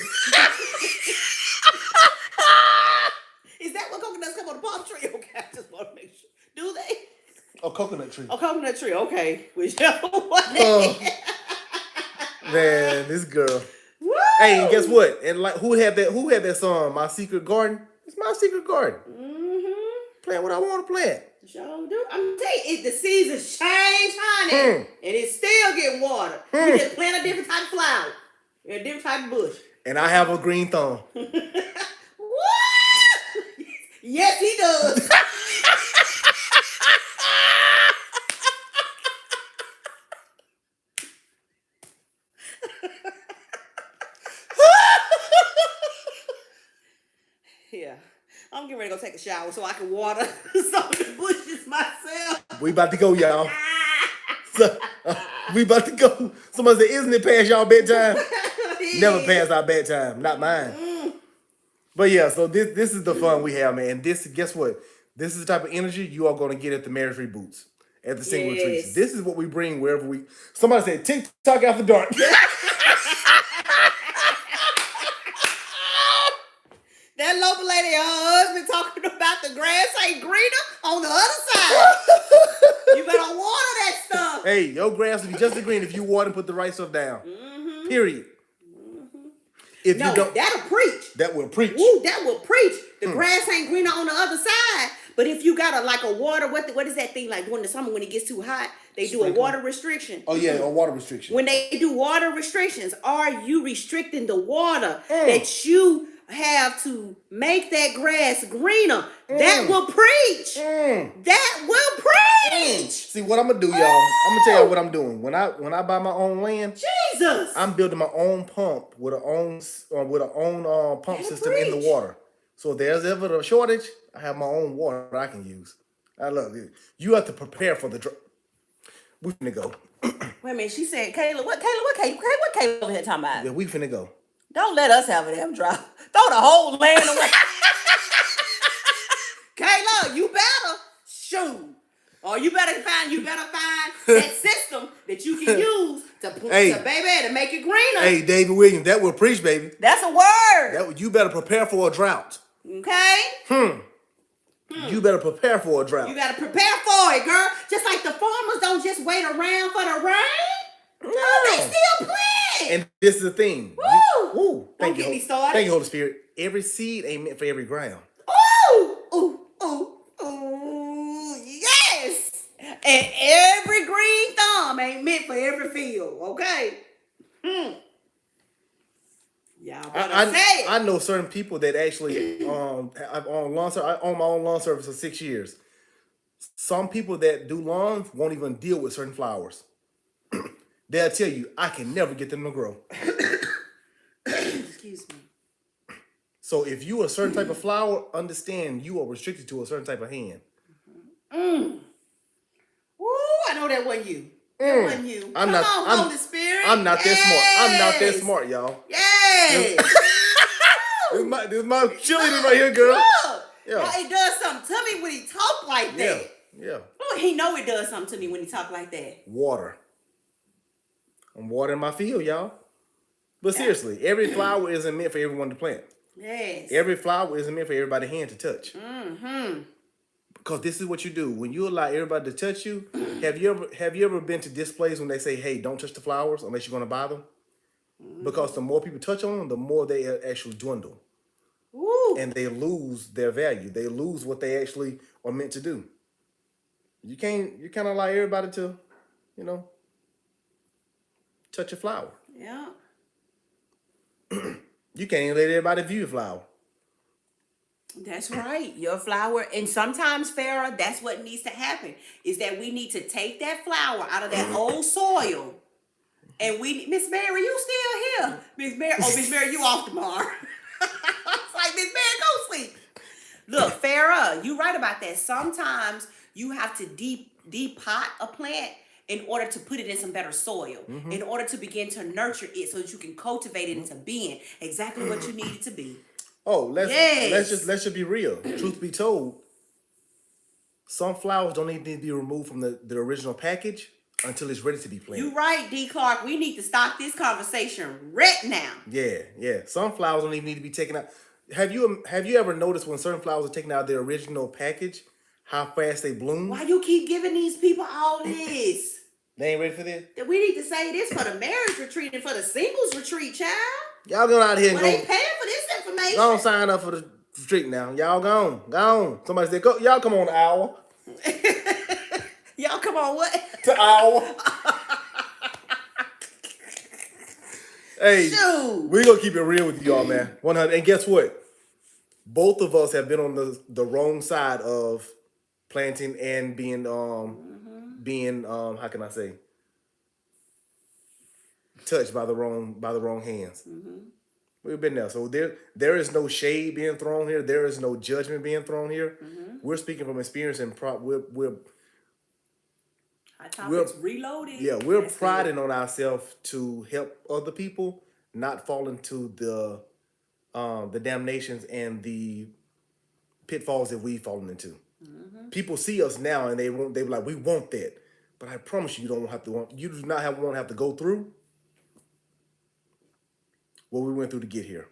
Is that what coconuts come on the palm tree? Okay, I just want to make sure. Do they? A coconut tree. A coconut tree, okay. Whichever one. Man, this girl. Woo! Hey, and guess what? And like, who had that song? My Secret Garden. It's my secret garden. Plant what I want to plant. Sure do. I'm telling you, the seasons change, honey, and it's still getting water. We just plant a different type of flower, a different type of bush. And I have a green thumb. What? Yes, he does. Yeah. I'm getting ready to go take a shower so I can water some of the bushes myself. We about to go, y'all. We about to go. Somebody said, isn't it past y'all bedtime? Never past our bedtime. Not mine. But yeah, so this is the fun we have, man. This, guess what? This is the type of energy you are going to get at the marriage reboots, at the single retreats. This is what we bring wherever we. Somebody said, TikTok after dark. That local lady, her husband talking about the grass ain't greener on the other side. You better water that stuff. Hey, your grass will be just as green if you water and put the right stuff down. Period. If no, you don't, that'll preach. That will preach. Ooh, that will preach. The grass ain't greener on the other side. But if you got a water, what is that thing like during the summer when it gets too hot? They do a water restriction. Oh yeah, a water restriction. When they do water restrictions, are you restricting the water that you have to make that grass greener? That will preach. That will preach. See what I'm gonna do, y'all. I'm gonna tell y'all what I'm doing. When I buy my own land, Jesus, I'm building my own pump with an own pump system in the water. So if there's ever a shortage, I have my own water I can use. I love it. You have to prepare for the drought. We finna go. Wait a minute. She said, Kayla, what Kayla over here talking about? Yeah, we finna go. Don't let us have a damn drought. Throw the whole land away. Kayla, you better shoot. Or you better find that system that you can use to make it greener. Hey, David Williams, that will preach, baby. That's a word. You better prepare for a drought. Okay? You better prepare for a drought. You gotta prepare for it, girl. Just like the farmers don't just wait around for the rain. No, they still plant. And this is the thing. Woo! Thank Don't get you, me started. Thank you, Holy Spirit. Every seed ain't meant for every ground. Ooh! Yes! And every green thumb ain't meant for every field, okay? Y'all better say it. I know certain people that actually I've owned lawn service. I own my own lawn service for 6 years. Some people that do lawns won't even deal with certain flowers. They'll tell you, I can never get them to grow. Excuse me. So if you a certain type of flower, understand you are restricted to a certain type of hand. Woo, I know that wasn't you. That wasn't you. I'm Come on, Holy Spirit. I'm not that smart. I'm not that smart, y'all. Yes. This is my cheerleader right here, girl. Look. Yeah. Now, it does something to me when he talk like that. Yeah. Oh, he know it does something to me when he talk like that. Water. I'm watering my field, y'all. But seriously, every flower isn't meant for everyone to plant. Yes. Every flower isn't meant for everybody's hand to touch. Because this is what you do. When you allow everybody to touch you, have you ever been to displays when they say, hey, don't touch the flowers unless you're going to buy them? Because the more people touch on them, the more they actually dwindle. Ooh. And they lose their value. They lose what they actually are meant to do. You can't allow everybody to, touch a flower. Yeah. You can't even let everybody view a flower. That's right. Your flower. And sometimes, Farrah, that's what needs to happen. Is that we need to take that flower out of that old soil. And Miss Mary, you still here. Miss Mary, oh, Miss Mary, you off tomorrow. It's like, Miss Mary, go sleep. Look, Farrah, you right about that. Sometimes you have to deep pot a plant in order to put it in some better soil, in order to begin to nurture it so that you can cultivate it into being exactly what you need it to be. Oh, let's Yes. just be real. Truth be told, some flowers don't even need to be removed from the original package until it's ready to be planted. You right, D. Clark. We need to stop this conversation right now. Yeah. Some flowers don't even need to be taken out. Have you ever noticed when certain flowers are taken out of their original package, how fast they bloom? Why you keep giving these people all this? They ain't ready for this? We need to say this for the marriage retreat and for the singles retreat, child. Y'all go out here and Well, they paying for this information. Don't sign up for the retreat now. Y'all go on. Somebody said, go, y'all come on the hour. Y'all come on what? To hour. Hey, Shoot. we're going to keep it real with y'all, man. 100. And guess what? Both of us have been on the wrong side of planting and being how can I say, touched by the wrong hands. We've been there. So there is no shade being thrown here. There is no judgment being thrown here. We're speaking from experience and we're Hot Topics Reloaded. Yeah, we're priding on ourselves to help other people not fall into the damnations and the pitfalls that we've fallen into. People see us now and they be like, we want that. But I promise you, you do not want to have to go through what we went through to get here.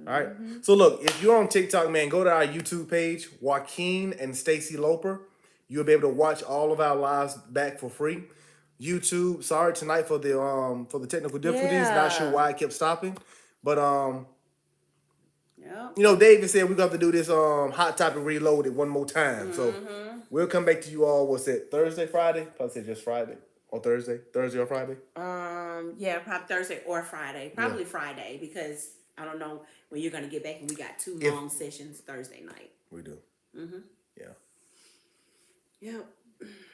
All right. So look, if you're on TikTok, man, go to our YouTube page, Joaquin and Stacy Loper. You'll be able to watch all of our lives back for free. YouTube, sorry tonight for the technical difficulties. Yeah. Not sure why it kept stopping. But Yep. you know, David said we're gonna have to do this Hot Topic Reloaded one more time. So we'll come back to you all, what's it, Thursday, Friday? Probably say just Friday. Or Thursday or Friday? Yeah, probably Thursday or Friday. Probably Friday, because I don't know when you're gonna get back, and we got two long sessions Thursday night. We do. Yeah. Yep.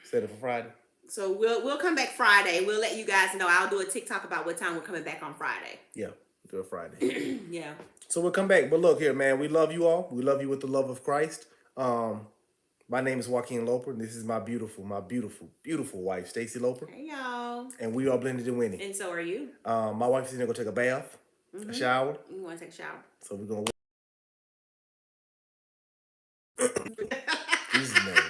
Set it for Friday. So we'll come back Friday. We'll let you guys know. I'll do a TikTok about what time we're coming back on Friday. Yeah, do it Friday. Yeah. So we'll come back. But look here, man, we love you all. We love you with the love of Christ. My name is Joaquin Loper, and this is my beautiful, beautiful wife, Stacy Loper. Hey, y'all. And we are blended and winning. And so are you. My wife is going to go take a bath, a shower. You want to take a shower? So we're going to... Jesus, man.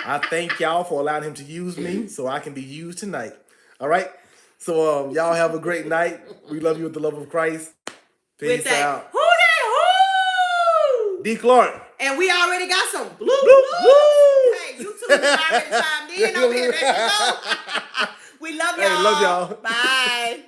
I thank y'all for allowing him to use me so I can be used tonight. All right? So y'all have a great night. We love you with the love of Christ. Peace out. Who that? Who? D. Clark. And we already got some blue. Hey, you two already chimed in over here. We love y'all. Hey, love y'all. Bye.